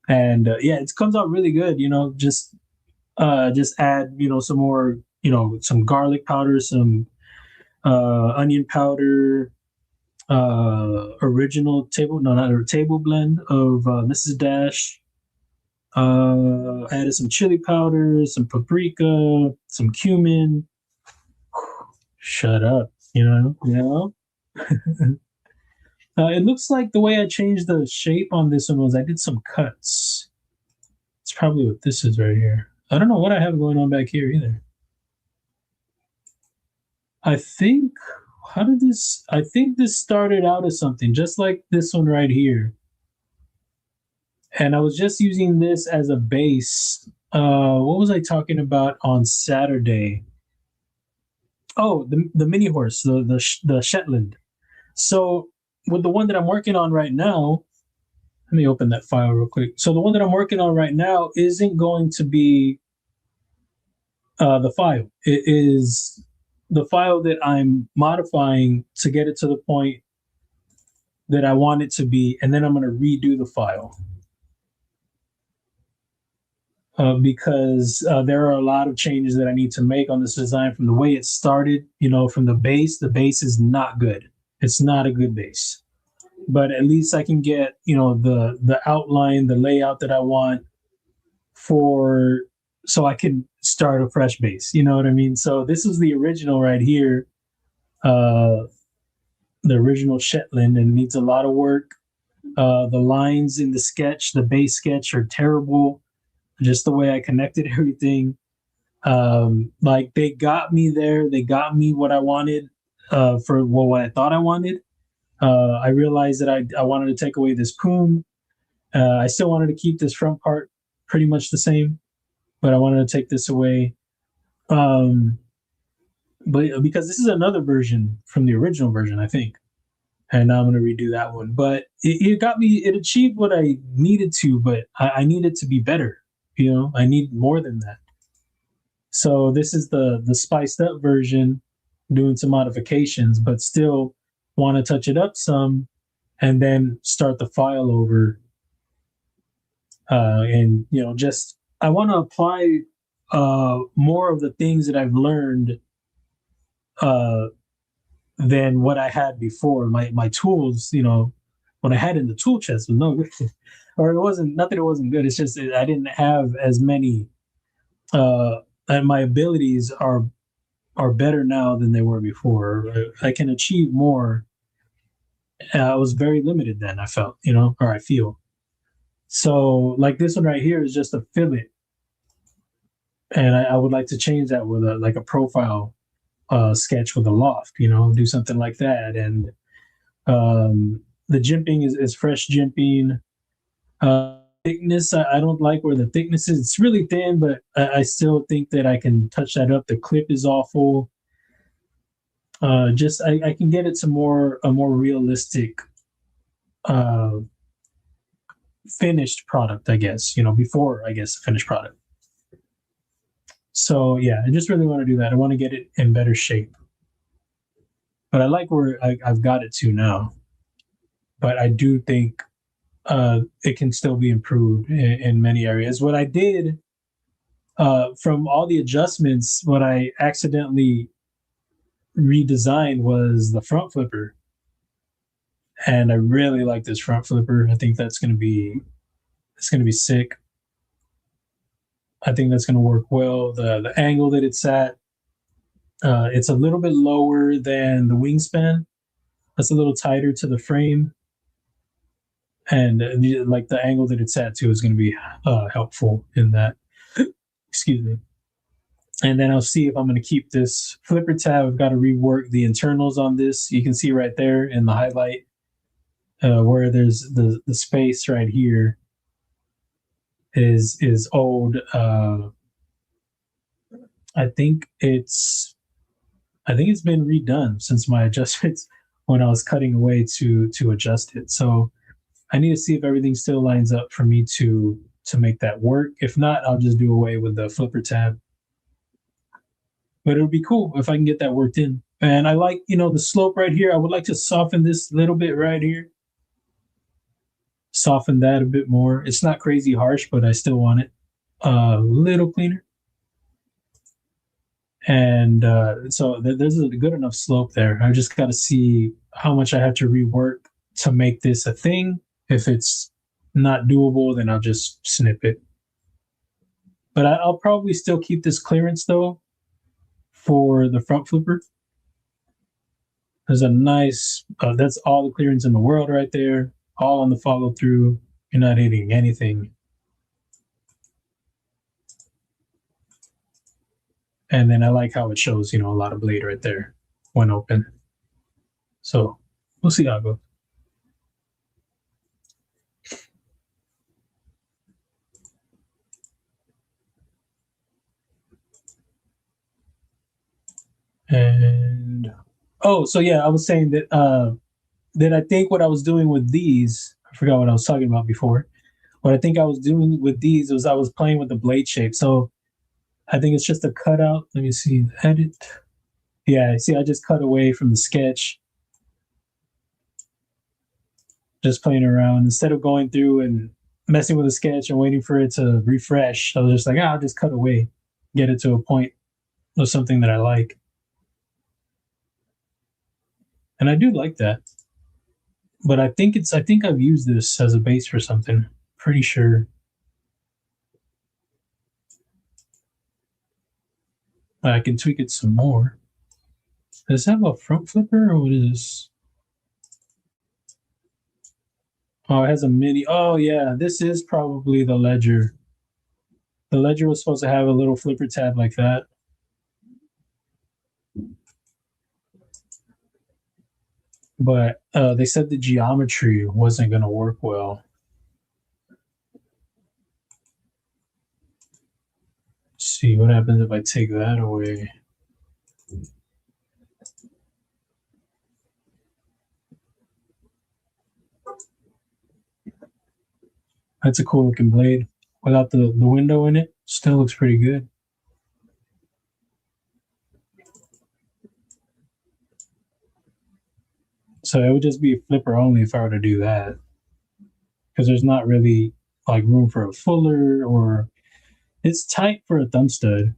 And yeah, it comes out really good. Just add, some more, some garlic powder, some onion powder, original table blend of Mrs. Dash. Added some chili powder, some paprika, some cumin. Shut up, It looks like the way I changed the shape on this one was I did some cuts. It's probably what this is right here. I don't know what I have going on back here either. I think this started out as something just like this one right here. And I was just using this as a base. What was I talking about on Saturday? Oh, the mini horse, the Shetland. So with the one that I'm working on right now, let me open that file real quick. So the one that I'm working on right now isn't going to be The file. It is the file that I'm modifying to get it to the point that I want it to be, and then I'm going to redo the file. Because there are a lot of changes that I need to make on this design from the way it started. You know, from the base is not good. It's not a good base, but at least I can get, you know, the outline, the layout that I want for, so I can start a fresh base. You know what I mean? So this is the original right here, the original Shetland, and needs a lot of work. The lines in the sketch, the base sketch, are terrible. Just the way I connected everything. Like they got me there. They got me what I wanted, for what I thought I wanted. I realized that I wanted to take away this poom. I still wanted to keep this front part pretty much the same, but I wanted to take this away. But because this is another version from the original version, I think, and now I'm going to redo that one. But it got me. It achieved what I needed to, but I needed to be better. You know, I need more than that. So this is the spiced up version, doing some modifications, but still want to touch it up some, and then start the file over. And you know, just I want to apply more of the things that I've learned than what I had before. My tools, you know, what I had in the tool chest was no good. Or it wasn't, not that it wasn't good, it's just I didn't have as many, and my abilities are better now than they were before. I can achieve more. I was very limited then, I felt, you know, or I feel. So like this one right here is just a fillet, and I would like to change that with a profile sketch with a loft, you know, do something like that. And the jimping is fresh jimping. Thickness, I don't like where the thickness is. It's really thin, but I still think that I can touch that up. The clip is awful. Just I can get it to a more realistic finished product, I guess, you know, before I guess finished product. So yeah, I just really want to do that. I want to get it in better shape. But I like where I've got it to now. But I do think it can still be improved in many areas. What I did, from all the adjustments, what I accidentally redesigned was the front flipper. And I really like this front flipper. I think it's gonna be sick. I think that's gonna work well. The angle that it's at, it's a little bit lower than the wingspan. That's a little tighter to the frame. And like the angle that it's at too is going to be helpful in that. Excuse me. And then I'll see if I'm going to keep this flipper tab. I've got to rework the internals on this. You can see right there in the highlight where there's the space right here is old. I think it's been redone since my adjustments when I was cutting away to adjust it. So I need to see if everything still lines up for me to make that work. If not, I'll just do away with the flipper tab. But it would be cool if I can get that worked in. And I like, you know, the slope right here. I would like to soften this little bit right here. Soften that a bit more. It's not crazy harsh, but I still want it a little cleaner. And so there's a good enough slope there. I just got to see how much I have to rework to make this a thing. If it's not doable, then I'll just snip it. But I'll probably still keep this clearance though for the front flipper. There's a nice, that's all the clearance in the world right there, all on the follow through. You're not hitting anything. And then I like how it shows, you know, a lot of blade right there when open. So we'll see how it goes. And oh, so yeah, I was saying that I think what I was doing with these, I forgot what I was talking about before. What I think I was doing with these was I was playing with the blade shape. So I think it's just a cutout. Let me see. Edit. Yeah, see, I just cut away from the sketch. Just playing around. Instead of going through and messing with the sketch and waiting for it to refresh, I was just like, I'll just cut away, get it to a point of something that I like. And I do like that. But I think I've used this as a base for something. Pretty sure. I can tweak it some more. Does it have a front flipper or what is this? Oh, it has a mini. Oh, yeah, this is probably the ledger. The ledger was supposed to have a little flipper tab like that. But they said the geometry wasn't going to work well. Let's see what happens if I take that away. That's a cool looking blade. Without the window in it, still looks pretty good. So it would just be a flipper only if I were to do that. Because there's not really like room for a fuller, or it's tight for a thumb stud.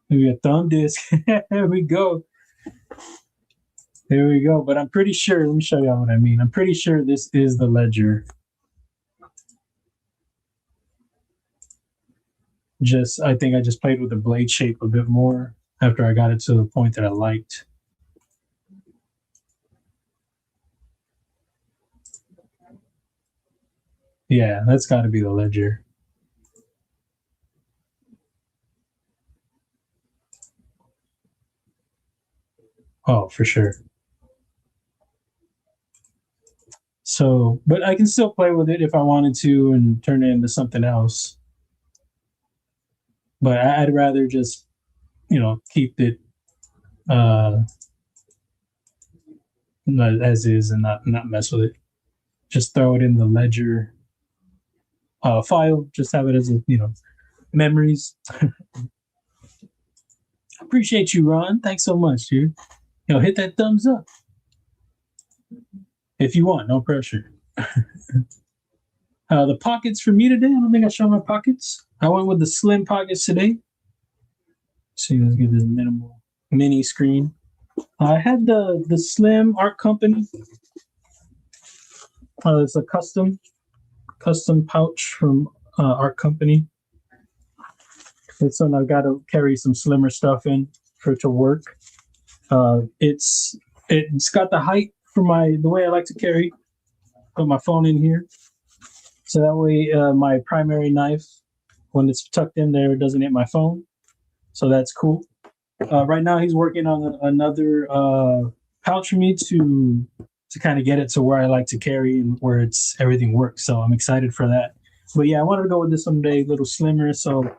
Maybe a thumb disc. There we go. There we go. But I'm pretty sure, let me show you what I mean. I'm pretty sure this is the ledger. I think I just played with the blade shape a bit more after I got it to the point that I liked. Yeah, that's got to be the ledger. Oh, for sure. So, but I can still play with it if I wanted to and turn it into something else. But I'd rather just, keep it as is and not mess with it. Just throw it in the ledger file. Just have it as memories. Appreciate you, Ron. Thanks so much, dude. Hit that thumbs up if you want. No pressure. The pockets for me today. I don't think I showed my pockets. I went with the slim pockets today. See, let's get this mini screen. I had the slim art company. It's a custom pouch from art company. It's one I've got to carry some slimmer stuff in for it to work. It's got the height for the way I like to carry. Put my phone in here, so that way my primary knife, when it's tucked in there, doesn't hit my phone. So that's cool. Right now he's working on another pouch for me to kind of get it to where I like to carry and where everything works. So I'm excited for that. But yeah, I wanted to go with this someday, a little slimmer. So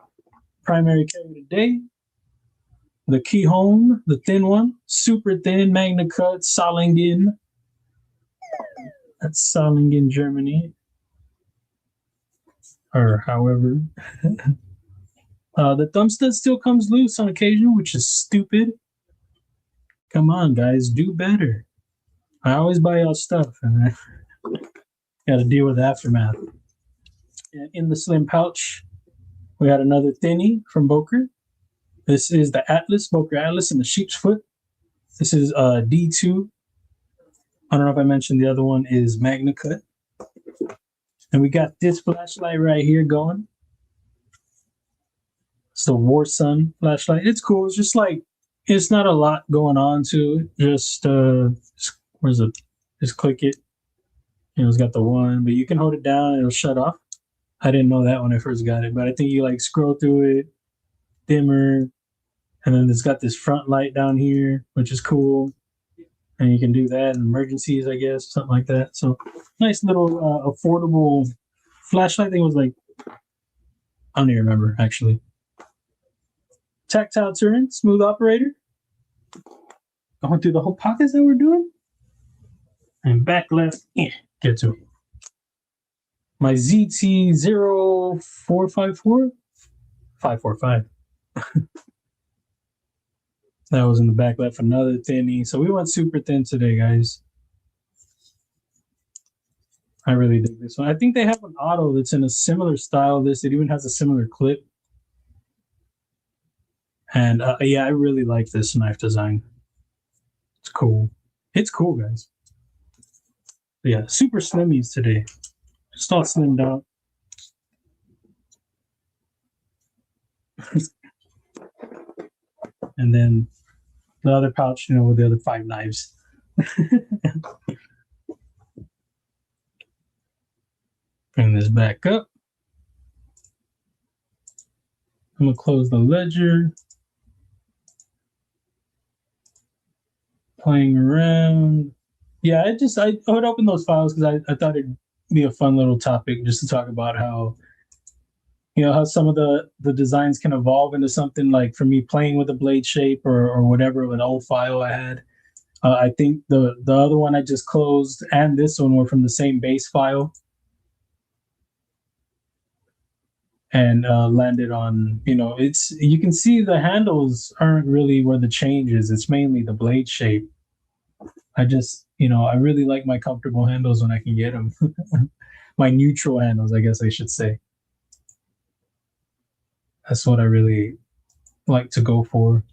primary carry today, the Keyhone, the thin one, super thin, Magna Cut, Solingen. That's Solingen, Germany. Or however. The thumb stud still comes loose on occasion, which is stupid. Come on, guys, do better. I always buy y'all stuff, and I got to deal with the aftermath. And in the slim pouch, we got another thinny from Boker. This is the Atlas, Boker Atlas, and the sheep's foot. This is D2. I don't know if I mentioned the other one is Magna Cut. And we got this flashlight right here going. It's the War Sun flashlight. It's cool. It's just like, it's not a lot going on to it. Just where's it? Just click it. It's got the one, but you can hold it down and it'll shut off. I didn't know that when I first got it, but I think you like scroll through it, dimmer, and then it's got this front light down here, which is cool. And you can do that in emergencies, I guess, something like that. So nice little affordable flashlight. I think it was like, I don't even remember actually. Tactile turn, smooth operator. Going through the whole pockets that we're doing. And back left, get to it. My ZT0454 545. That was in the back left, another thinny. So we went super thin today, guys. I really dig this one. I think they have an auto that's in a similar style. It even has a similar clip. And yeah, I really like this knife design. It's cool. It's cool, guys. But yeah, super slimmies today. Just all slimmed out. And then the other pouch, you know, with the other 5 knives. Bring this back up. I'm gonna close the ledger. Playing around. Yeah, I would open those files because I thought it'd be a fun little topic just to talk about how, you know, how some of the designs can evolve into something. Like for me playing with a blade shape or whatever, an old file I had. I think the other one I just closed and this one were from the same base file. And landed on, you know, you can see the handles aren't really where the change is. It's mainly the blade shape. I just, you know, I really like my comfortable handles when I can get them. My neutral handles, I guess I should say. That's what I really like to go for.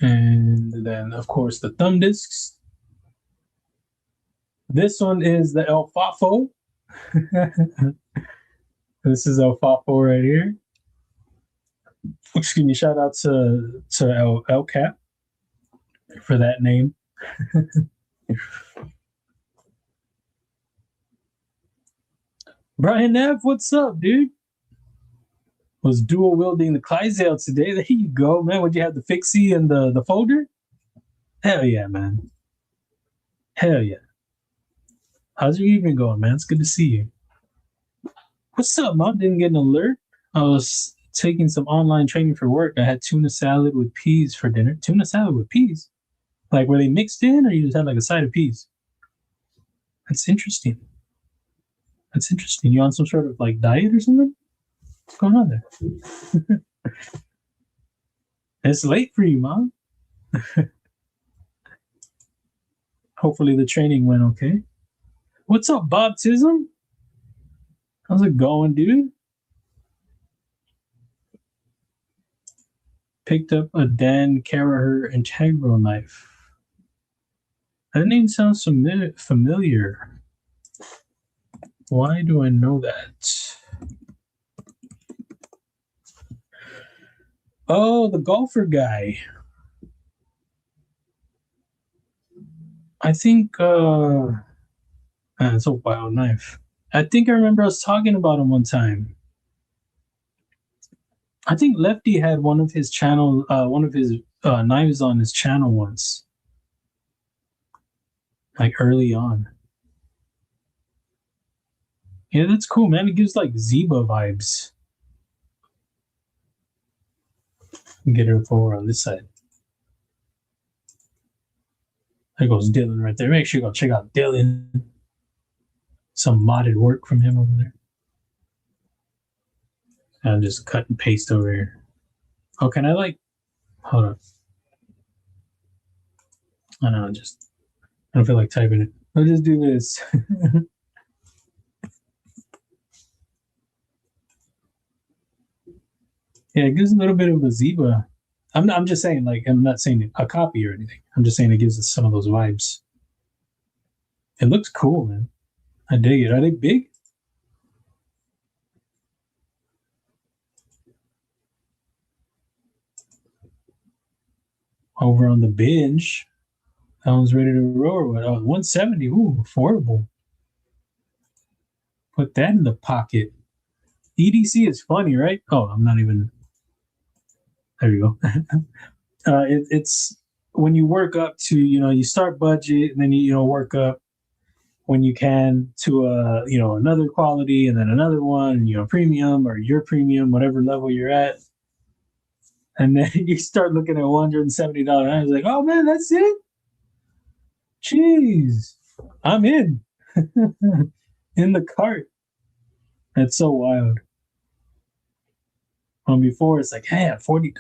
And then, of course, the thumb discs. This one is the El Fafo. This is El Fafo right here. Excuse me, shout out to El Cap for that name. Brian Knaf, what's up, dude? Was dual wielding the Kizer today. There you go, man. Would you have the fixie and the folder? Hell yeah, man. Hell yeah. How's your evening going, man? It's good to see you. What's up, Mom? Didn't get an alert. I was taking some online training for work. I had tuna salad with peas for dinner. Tuna salad with peas? Like, were they mixed in, or you just had like a side of peas? That's interesting. That's interesting. You on some sort of like diet or something? What's going on there? It's late for you, Mom. Hopefully the training went okay. What's up, Baptism? How's it going, dude? Picked up a Dan Caraher integral knife. That name sounds familiar. Why do I know that? Oh, the golfer guy. I think it's a wild knife. I think I remember us talking about him one time. I think Lefty had one of his knives on his channel once. Like early on. Yeah, that's cool, man. It gives like Zeba vibes. Get her forward on this side. There goes Dylan right there. Make sure you go check out Dylan. Some modded work from him over there. I'll just cut and paste over here. Oh, can I like... Hold on. I know, I don't feel like typing it. I'll just do this. Yeah, it gives a little bit of a Zeba. I'm just saying, like, I'm not saying a copy or anything. I'm just saying it gives us some of those vibes. It looks cool, man. I dig it. Are they big? Over on the binge. That one's ready to roar. What? Oh, 170. Ooh, affordable. Put that in the pocket. EDC is funny, right? Oh, I'm not even... There you go. It's when you work up to, you know, you start budget and then you work up when you can to another quality and then another one, premium or your premium, whatever level you're at. And then you start looking at $170. I was like, oh man, that's it? Jeez, I'm in. in the cart. That's so wild. Before it's like, hey, $40.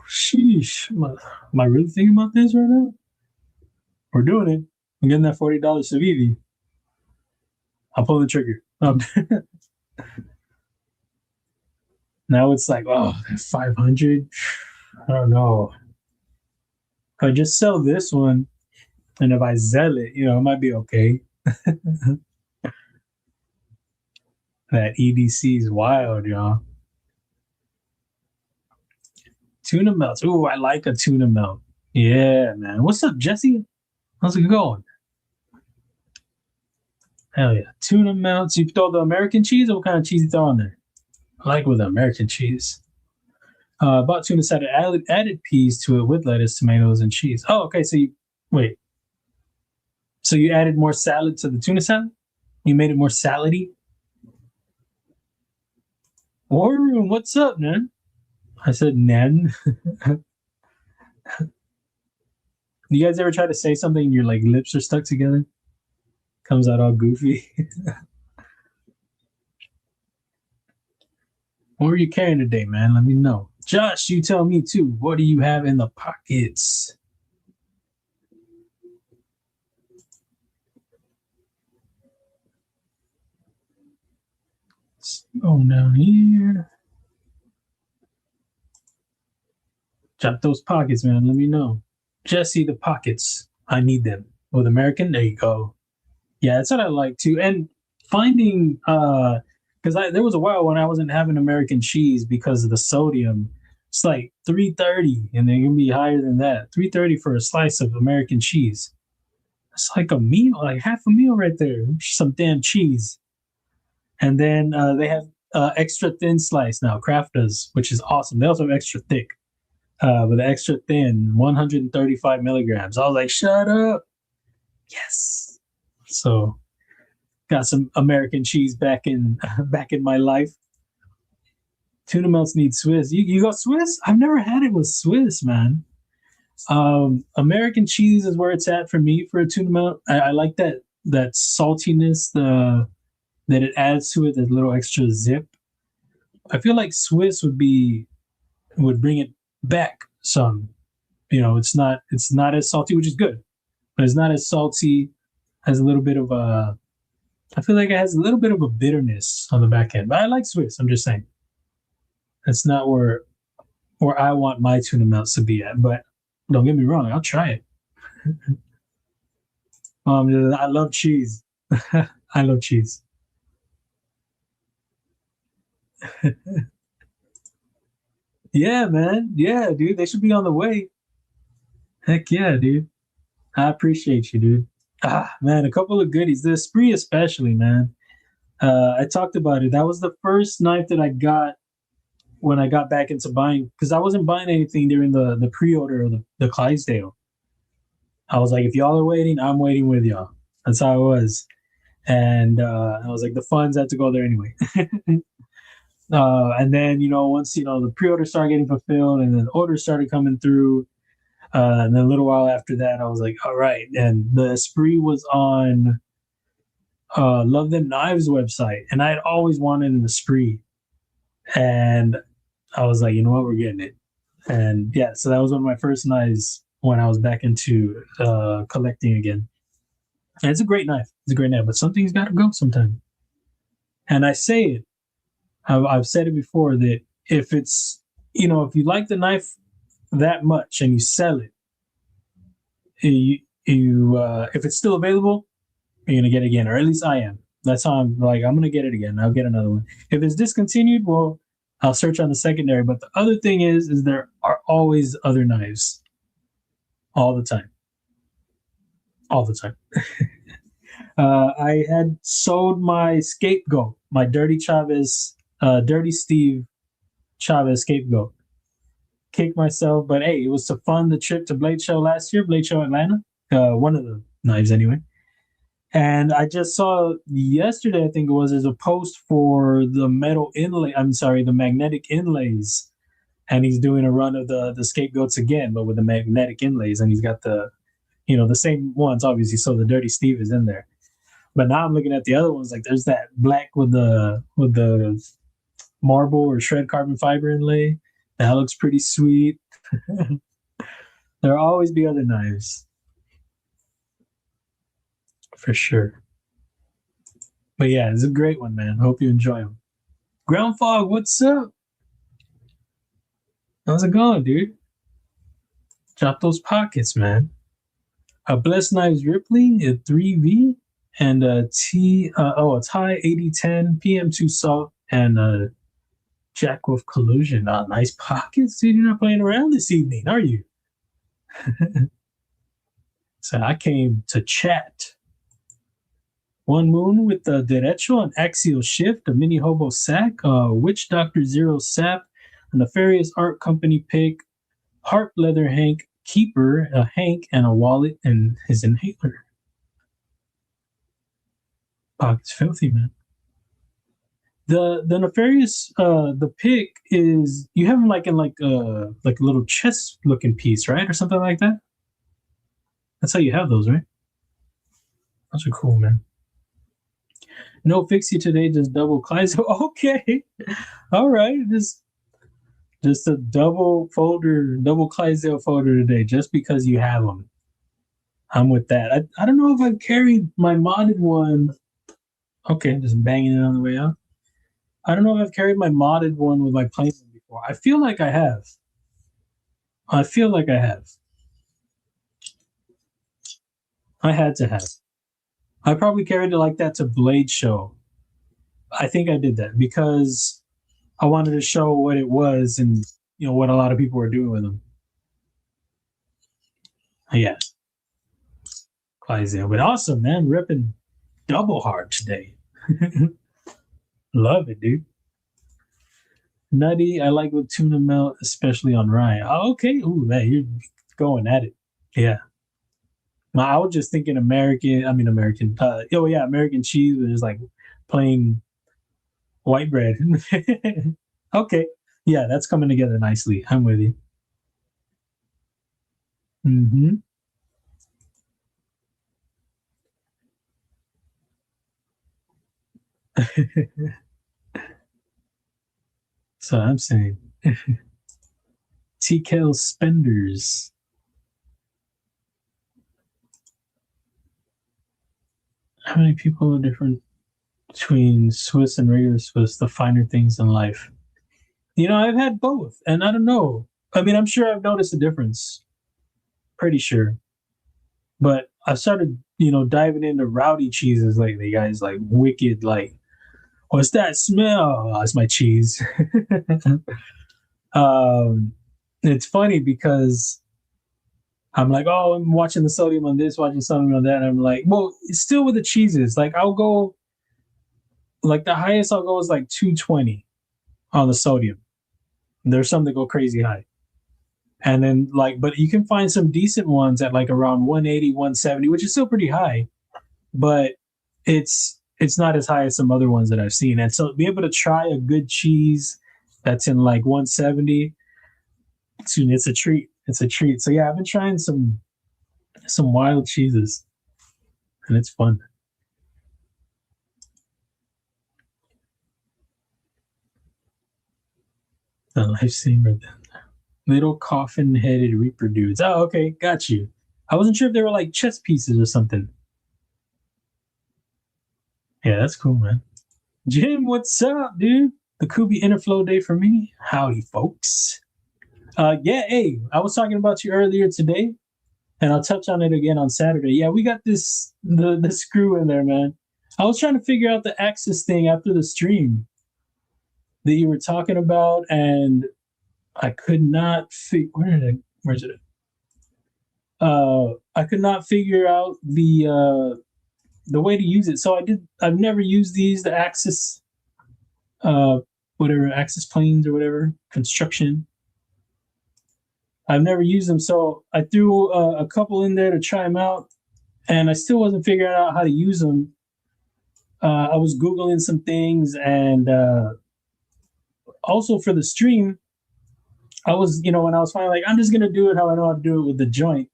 Sheesh. Am I really thinking about this right now? We're doing it. I'm getting that $40 Civivi. I'll pull the trigger. Now it's like, oh, 500. I don't know. If I just sell this one, and if I sell it, it might be okay. That EDC is wild, y'all. Tuna melts. Ooh, I like a tuna melt. Yeah, man. What's up, Jesse? How's it going? Hell yeah. Tuna melts. You throw the American cheese, or what kind of cheese you throw on there? I like with the American cheese. Bought tuna salad, added peas to it with lettuce, tomatoes, and cheese. Oh, okay. So wait. So you added more salad to the tuna salad? You made it more salady? War Room, what's up, man? I said nan. You guys ever try to say something and your lips are stuck together? Comes out all goofy. What are you carrying today, man? Let me know. Josh, you tell me too. What do you have in the pockets? Let's go down here. Drop those pockets, man. Let me know. Jesse, the pockets. I need them. With American, there you go. Yeah, that's what I like too. And finding, because there was a while when I wasn't having American cheese because of the sodium. It's like $3.30, and they're gonna be higher than that. $3.30 for a slice of American cheese. It's like a meal, like half a meal right there. Some damn cheese. And then they have extra thin slice now. Kraft does, which is awesome. They also have extra thick. But the extra thin, 135 milligrams. I was like, shut up. Yes. So got some American cheese back in my life. Tuna melts need Swiss. You got Swiss? I've never had it with Swiss, man. American cheese is where it's at for me for a tuna melt. I like that saltiness, that it adds to it, that little extra zip. I feel like Swiss would bring it back some. It's not as salty, which is good, but it's not as salty. Has a little bit of I feel like it has a little bit of a bitterness on the back end, but I like Swiss. I'm just saying that's not where I want my tuna melts to be at. But don't get me wrong, I'll try it. I love cheese. I love cheese. Yeah, man. Yeah, dude. They should be on the way. Heck yeah, dude. I appreciate you, dude. Man, a couple of goodies. The Spree especially, man. I talked about it. That was the first knife that I got when I got back into buying, because I wasn't buying anything during the pre-order of the Clydesdale. I was like, if y'all are waiting, I'm waiting with y'all. That's how it was. And I was like, the funds had to go there anyway. And then, once, the pre-order started getting fulfilled and then orders started coming through, and then a little while after that, I was like, all right. And the Spree was on Love Them Knives website. And I had always wanted an Spree. And I was like, you know what, we're getting it. And yeah, so that was one of my first knives when I was back into collecting again. And it's a great knife. It's a great knife, but something's got to go sometime. And I say it. I've said it before that if it's, if you like the knife that much and you sell it, if it's still available, you're going to get it again, or at least I am. That's how I'm going to get it again. I'll get another one. If it's discontinued, well, I'll search on the secondary. But the other thing is there are always other knives all the time. All the time. I had sold my scapegoat, my Dirty Steve Chavez scapegoat. Kicked myself, but hey, it was to fund the trip to Blade Show last year, Blade Show Atlanta. One of the knives anyway. And I just saw yesterday, I think it was, as a post for the the magnetic inlays. And he's doing a run of the scapegoats again, but with the magnetic inlays. And he's got the same ones, obviously. So the Dirty Steve is in there. But now I'm looking at the other ones. Like there's that black with the marble or shred carbon fiber inlay. That looks pretty sweet. There'll always be other knives. For sure. But yeah, it's a great one, man. Hope you enjoy them. Ground Fog, what's up? How's it going, dude? Drop those pockets, man. A Blessed Knives Ripley, a 3V, and a it's high 8010 PM2 salt, and a Jack Wolf Collusion. Nice pockets, dude. You're not playing around this evening, are you? So I came to chat. One Moon with the Derecho, an Axial Shift, a Mini Hobo Sack, Witch Doctor Zero Sap, a Nefarious Art Company pick, Harp Leather Hank Keeper, a Hank, and a wallet, and his inhaler. Pocket's filthy, man. The Nefarious the pick is you have him like in like a little chest looking piece, right, or something like that. That's how you have those, right? Those are cool, man. No fixie today, just double Kizer. Okay, all right, just a double Clydesdale folder today, just because you have them. I'm with that. I don't know if I've carried my modded one. Okay, just banging it on the way out. I don't know if I've carried my modded one with my planes before. I feel like I have. I had to have. I probably carried it like that to Blade Show. I think I did that because I wanted to show what it was and what a lot of people were doing with them. Yeah. Clydesdale. But awesome, man. Ripping double hard today. Love it, dude. Nutty, I like with tuna melt, especially on rye. Oh, okay. Ooh, man, you're going at it. Yeah. I was just thinking American. American cheese with just like plain white bread. Okay. Yeah, that's coming together nicely. I'm with you. Mm-hmm. So I'm saying TKL spenders. How many people are different between Swiss and regular Swiss, the finer things in life? I've had both, and I don't know. I'm sure I've noticed a difference. Pretty sure. But I started, diving into rowdy cheeses lately, guys. Like wicked, like, what's that smell? Oh, it's my cheese. It's funny because I'm like, oh, I'm watching the sodium on this, watching sodium on that. And I'm like, well, it's still with the cheeses. Like I'll go, like the highest I'll go is like 220 on the sodium. There's some that go crazy high. And then but you can find some decent ones at like around 180, 170, which is still pretty high, but it's not as high as some other ones that I've seen. And so be able to try a good cheese that's in like 170, it's a treat. It's a treat. So yeah, I've been trying some wild cheeses, and it's fun. The lifesaver then. Little coffin-headed Reaper dudes. Oh, okay, got you. I wasn't sure if they were like chess pieces or something. Yeah, that's cool, man. Jim, what's up, dude? The Kubey Interflow day for me. Howdy, folks. Yeah, hey, I was talking about you earlier today, and I'll touch on it again on Saturday. Yeah, we got the screw in there, man. I was trying to figure out the axis thing after the stream that you were talking about, and I could not figure. Where's it? I could not figure out the way to use it. So I've never used the axis, whatever axis planes or whatever construction. I've never used them, so I threw a couple in there to try them out, and I still wasn't figuring out how to use them. I was Googling some things, and also for the stream, I was, when I was finally like, I'm just going to do it how I know how to do it with the joint.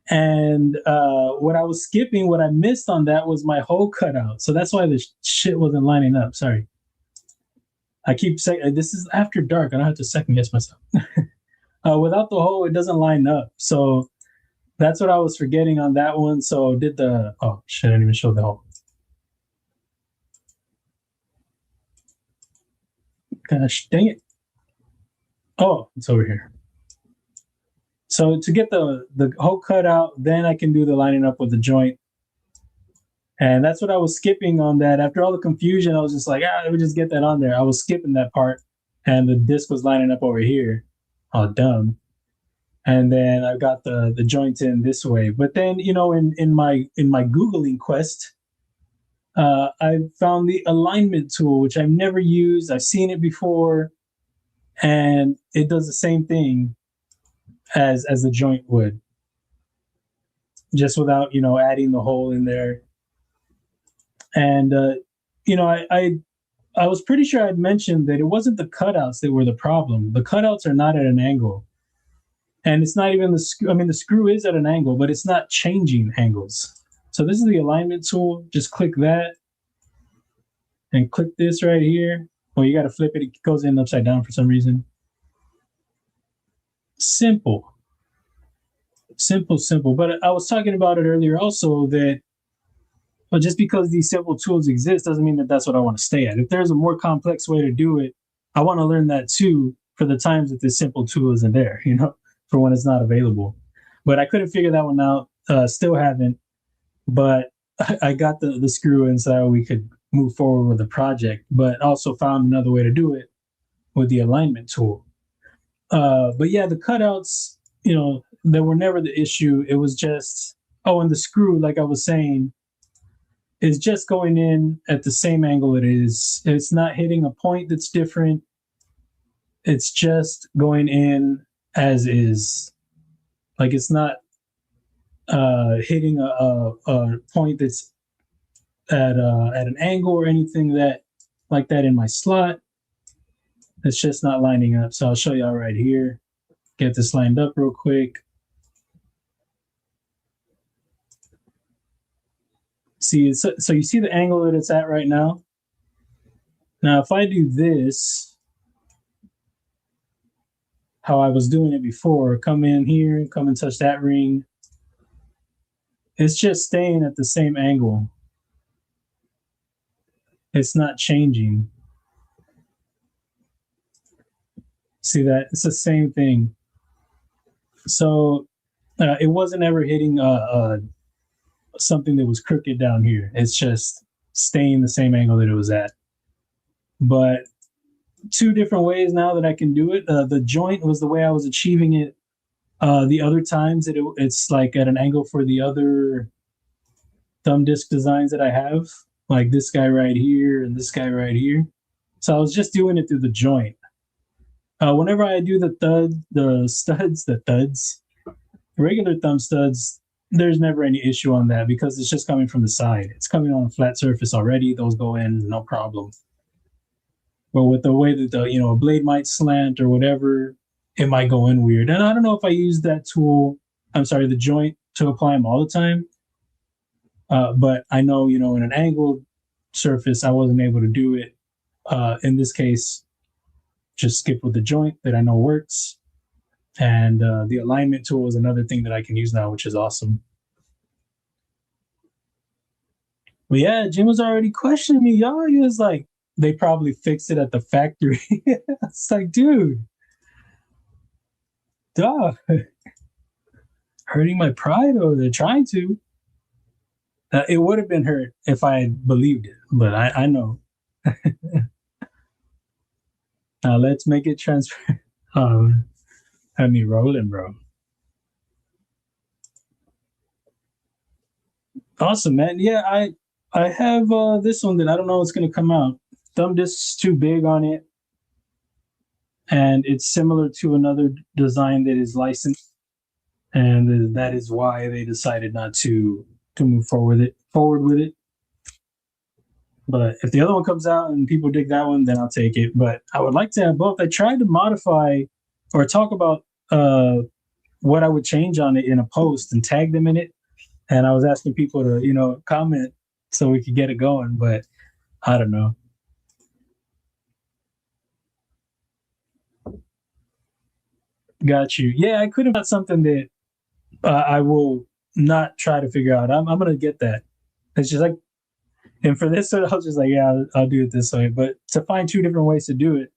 And what I was skipping, what I missed on that was my hole cutout. So that's why the shit wasn't lining up. Sorry. I keep saying this is after dark. I don't have to second guess myself. Without the hole, it doesn't line up. So that's what I was forgetting on that one. So did the, oh shit, I didn't even show the hole. Gosh, dang it. Oh, it's over here. So to get the hole cut out, then I can do the lining up with the joint. And that's what I was skipping on that. After all the confusion, I was just like, let me just get that on there. I was skipping that part, and the disc was lining up over here. Oh, dumb. And then I got the joint in this way. But then, you know, in my Googling quest, I found the alignment tool, which I've never used. I've seen it before, and it does the same thing as the joint would, just without, you know, adding the hole in there. And you know, I was pretty sure I'd mentioned that it wasn't the cutouts that were the problem. The cutouts are not at an angle, and it's not even the screw. I mean, the screw is at an angle, but it's not changing angles. So this is the alignment tool. Just click that, and click this right here. Well, you got to flip it. It goes in upside down for some reason. Simple. But I was talking about it earlier also that, well, just because these simple tools exist doesn't mean that that's what I want to stay at. If there's a more complex way to do it, I want to learn that too for the times that this simple tool isn't there, you know, for when it's not available. But I couldn't figure that one out. Still haven't. But I got the screw in so we could move forward with the project, but also found another way to do it with the alignment tool. But yeah, the cutouts, you know, they were never the issue. It was just, oh, and the screw, like I was saying, is just going in at the same angle it is. It's not hitting a point that's different. It's just going in as is. Like it's not hitting a point that's at an angle or anything that like that in my slot. It's just not lining up. So I'll show y'all right here. Get this lined up real quick. See, so you see the angle that it's at right now? Now, if I do this, how I was doing it before, come in here, come and touch that ring, it's just staying at the same angle. It's not changing. See that? It's the same thing. So it wasn't ever hitting something that was crooked down here. It's just staying the same angle that it was at. But two different ways now that I can do it. The joint was the way I was achieving it the other times that it's like at an angle for the other thumb disc designs that I have, like this guy right here and this guy right here. So I was just doing it through the joint. Whenever I do the regular thumb studs, there's never any issue on that because it's just coming from the side. It's coming on a flat surface already. Those go in, no problem. But with the way that a blade might slant or whatever, it might go in weird. And I don't know if I use that tool, the joint, to apply them all the time. But I know, in an angled surface, I wasn't able to do it. In this case, just skip with the joint that I know works. And the alignment tool is another thing that I can use now, which is awesome. But yeah, Jim was already questioning me, y'all. He was like, they probably fixed it at the factory. It's like, dude, duh. Hurting my pride, or they're trying to. It would have been hurt if I had believed it, but I know. Now let's make it transfer. Have me rolling, bro. Awesome, man. Yeah, I have this one that I don't know what's going to come out. Thumb disc's too big on it, and it's similar to another design that is licensed, and that is why they decided not to move forward with it. But if the other one comes out and people dig that one, then I'll take it. But I would like to have both. I tried to modify or talk about what I would change on it in a post and tag them in it. And I was asking people to, comment so we could get it going, but I don't know. Got you. Yeah, I could have got something that I will not try to figure out. I'm going to get that. It's just like, and for this one, I was just like, yeah, I'll do it this way. But to find two different ways to do it,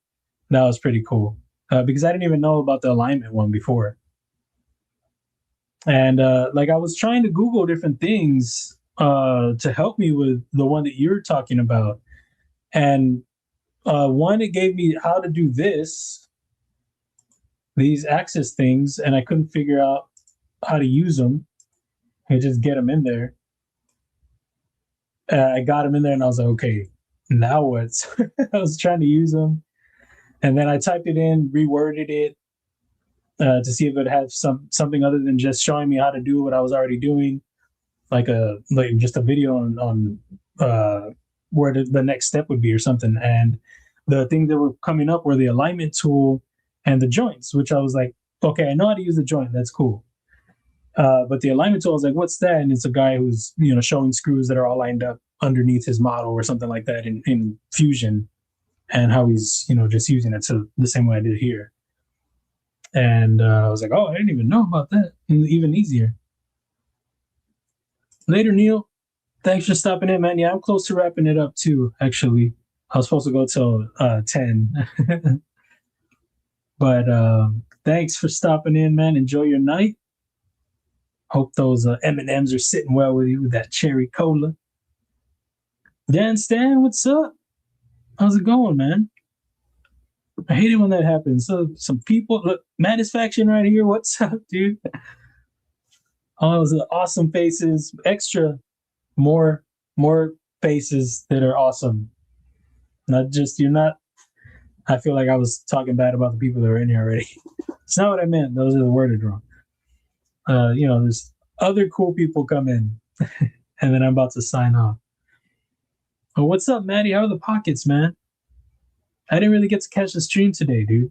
that was pretty cool. Because I didn't even know about the alignment one before. And like I was trying to Google different things to help me with the one that you're talking about. And one, it gave me how to do these axis things, and I couldn't figure out how to use them. I just get them in there. I got them in there, and I was like, okay, now what? I was trying to use them, and then I typed it in, reworded it to see if it had something other than just showing me how to do what I was already doing, like just a video on where the next step would be or something. And the things that were coming up were the alignment tool and the joints, which I was like, okay, I know how to use the joint. That's cool. But the alignment tool, I was like, what's that? And it's a guy who's, showing screws that are all lined up underneath his model or something like that in Fusion, and how he's, just using it the same way I did here. And I was like, oh, I didn't even know about that. Even easier. Later, Neil. Thanks for stopping in, man. Yeah, I'm close to wrapping it up too, actually. I was supposed to go till 10. But thanks for stopping in, man. Enjoy your night. Hope those M&Ms are sitting well with you with that cherry cola. Dan Stan, what's up? How's it going, man? I hate it when that happens. So some people, look, Matisfaction right here. What's up, dude? All those awesome faces. Extra, more faces that are awesome. Not just, you're not. I feel like I was talking bad about the people that are in here already. It's not what I meant. Those are the worded wrong. There's other cool people come in, and then I'm about to sign off. Oh, what's up, Maddie? How are the pockets, man? I didn't really get to catch the stream today, dude.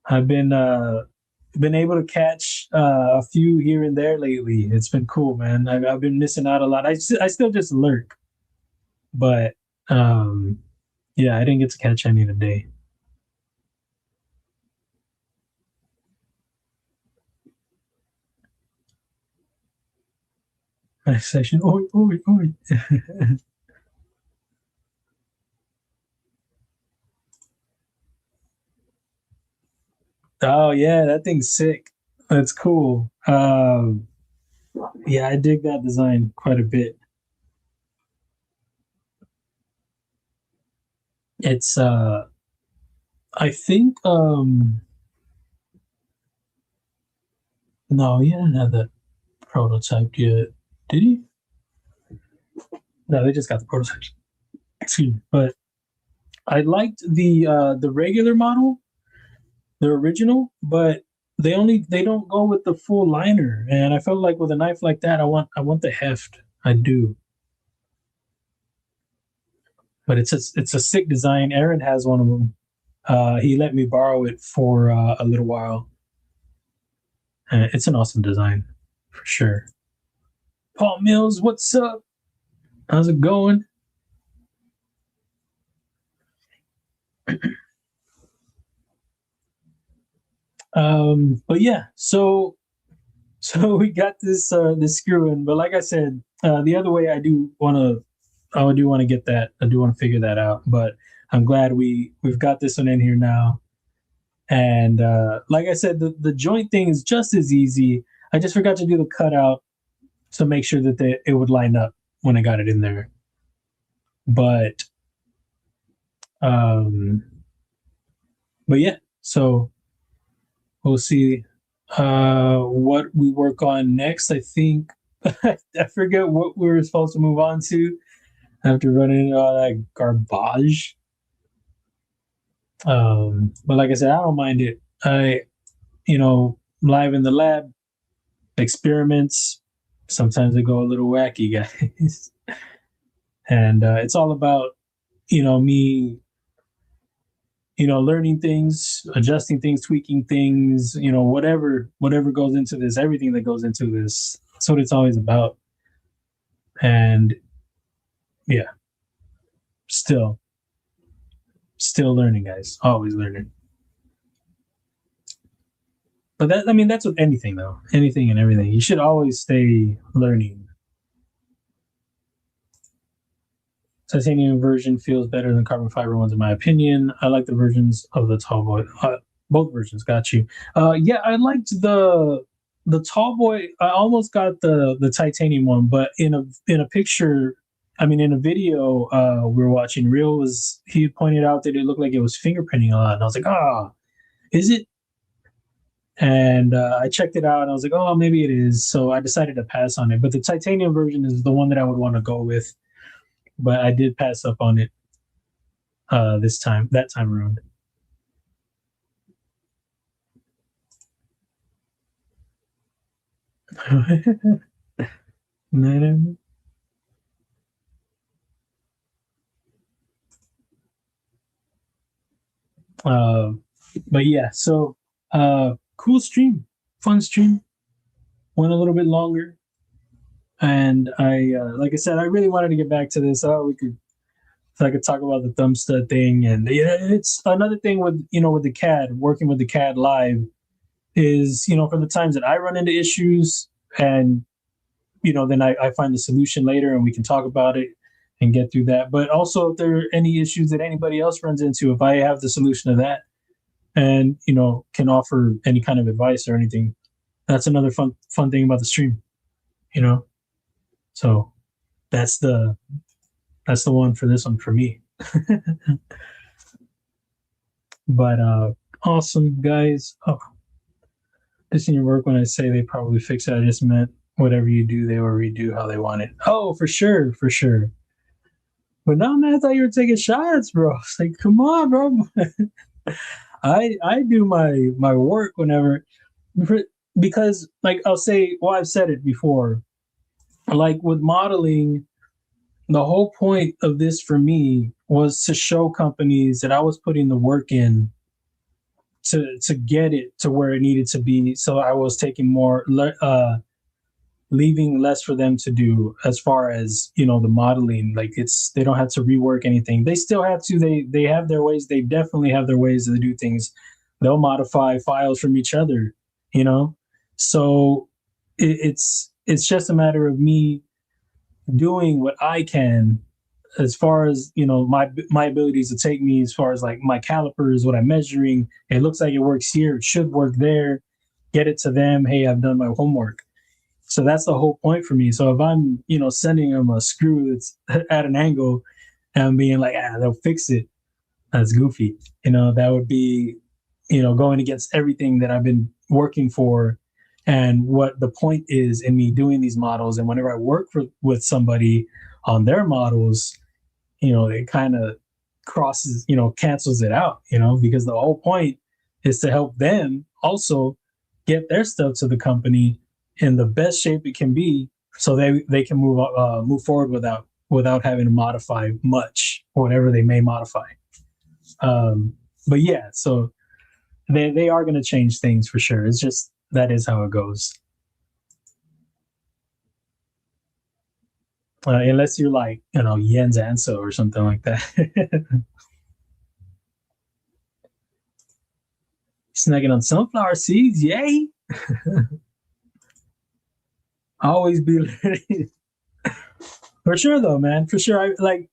I've been able to catch a few here and there lately. It's been cool, man. I've been missing out a lot. I still just lurk, but yeah, I didn't get to catch any today. Nice session. Oi, oi, oi. Oh yeah, that thing's sick. That's cool. Yeah, I dig that design quite a bit. It's I think no, he didn't have that prototyped yet. Did he? No, they just got the prototypes. Excuse me. But I liked the regular model, the original, but they don't go with the full liner. And I felt like with a knife like that, I want the heft. I do. But it's a sick design. Aaron has one of them. He let me borrow it for a little while. It's an awesome design, for sure. Paul Mills, what's up? How's it going? But yeah, so we got this screw in. But like I said, the other way I do want to get that. I do want to figure that out. But I'm glad we've got this one in here now. And like I said, the joint thing is just as easy. I just forgot to do the cutout to make sure that it would line up when I got it in there. But yeah, so we'll see what we work on next. I think I forget what we were supposed to move on to after running into all that garbage. But like I said, I don't mind it. Live in the lab, experiments. Sometimes they go a little wacky, guys. And it's all about, me learning things, adjusting things, tweaking things, whatever goes into this, everything that goes into this. That's what it's always about. And yeah, still learning, guys. Always learning. But that's with anything though. Anything and everything. You should always stay learning. Titanium version feels better than carbon fiber ones in my opinion. I like the versions of the tall boy. Both versions, got you. Yeah, I liked the tall boy. I almost got the titanium one, but in a picture, in a video we were watching, he pointed out that it looked like it was fingerprinting a lot, and I was like, is it? And I checked it out, and I was like, oh, maybe it is. So I decided to pass on it. But the titanium version is the one that I would want to go with. But I did pass up on it that time around. But yeah, so cool stream, fun stream, went a little bit longer, and I like I said, I really wanted to get back to this. I could talk about the thumb stud thing, and it's another thing with the CAD, working with the CAD live is for the times that I run into issues, and then I find the solution later, and we can talk about it and get through that. But also, if there are any issues that anybody else runs into, if I have the solution to that, and can offer any kind of advice or anything, that's another fun thing about the stream. So that's the one for this one for me. But awesome, guys. Oh, this in your work when I say they probably fix it, I just meant whatever you do, they will redo how they want it. Oh, for sure. But no, man, I thought you were taking shots, bro. It's like, come on, bro. I do my work whenever, because like I'll say, well, I've said it before, like with modeling, the whole point of this for me was to show companies that I was putting the work in to get it to where it needed to be. So I was taking more, leaving less for them to do as far as the modeling. Like they don't have to rework anything. They still have to. They have their ways. They definitely have their ways to do things. They'll modify files from each other. So it's just a matter of me doing what I can as far as my abilities to take me as far as like my calipers, what I'm measuring. It looks like it works here. It should work there. Get it to them. Hey, I've done my homework. So that's the whole point for me. So if I'm sending them a screw that's at an angle and I'm being like, they'll fix it, that's goofy. That would be going against everything that I've been working for and what the point is in me doing these models. And whenever I work with somebody on their models, it kind of crosses, cancels it out, because the whole point is to help them also get their stuff to the company in the best shape it can be, so they can move forward without having to modify much, whatever they may modify. But yeah, so they are going to change things for sure. It's just that is how it goes. Unless you're like Jens Anso or something like that. Snacking on sunflower seeds, yay! Always be learning. For sure, though, man. For sure, I like.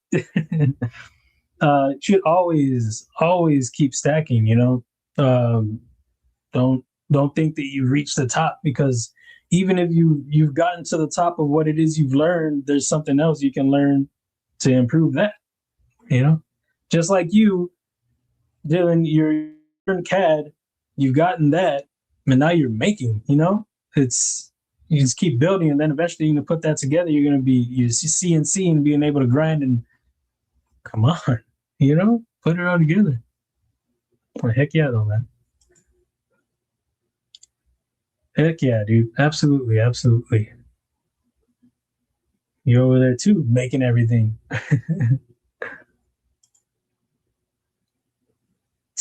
Should always keep stacking. Don't think that you've reached the top, because even if you've gotten to the top of what it is you've learned, there's something else you can learn to improve that. Just like you, Dylan, you're in CAD, you've gotten that, and now you're making. You just keep building, and then eventually you're gonna put that together. You're gonna be CNC and being able to grind and come on, put it all together. Well, heck yeah, though, man. Heck yeah, dude. Absolutely. You're over there too, making everything.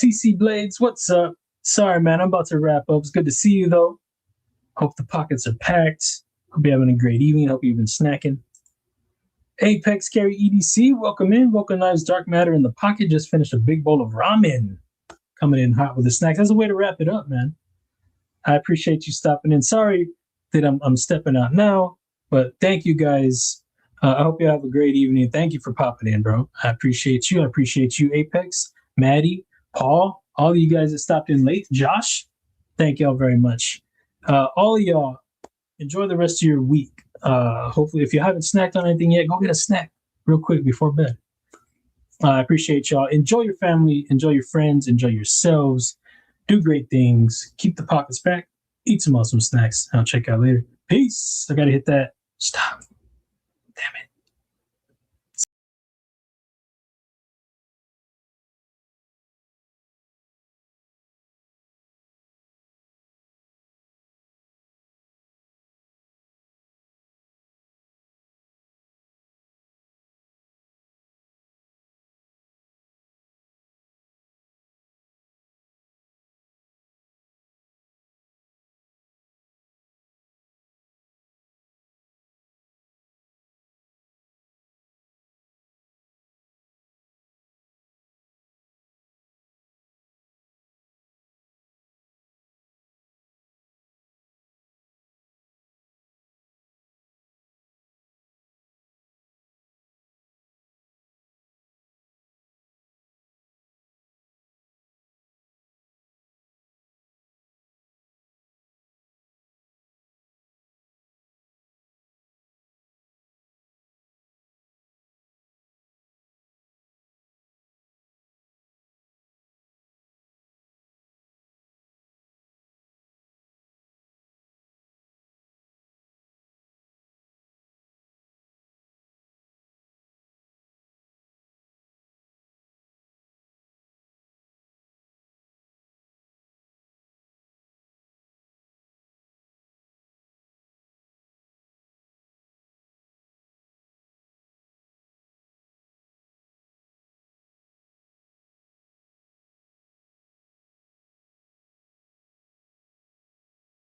TC Blades, what's up? Sorry, man, I'm about to wrap up. It's good to see you, though. Hope the pockets are packed. Hope you're having a great evening. Hope you've been snacking. Apex Carry EDC, welcome in. Welcome, Knives Dark Matter in the Pocket. Just finished a big bowl of ramen. Coming in hot with the snacks. That's a way to wrap it up, man. I appreciate you stopping in. Sorry that I'm stepping out now, but thank you guys. I hope you have a great evening. Thank you for popping in, bro. I appreciate you. I appreciate you, Apex, Maddie, Paul, all of you guys that stopped in late. Josh, thank y'all very much. All of y'all, enjoy the rest of your week. Hopefully, if you haven't snacked on anything yet, go get a snack real quick before bed. I appreciate y'all. Enjoy your family. Enjoy your friends. Enjoy yourselves. Do great things. Keep the pockets back. Eat some awesome snacks. I'll check out later. Peace. I got to hit that. Stop.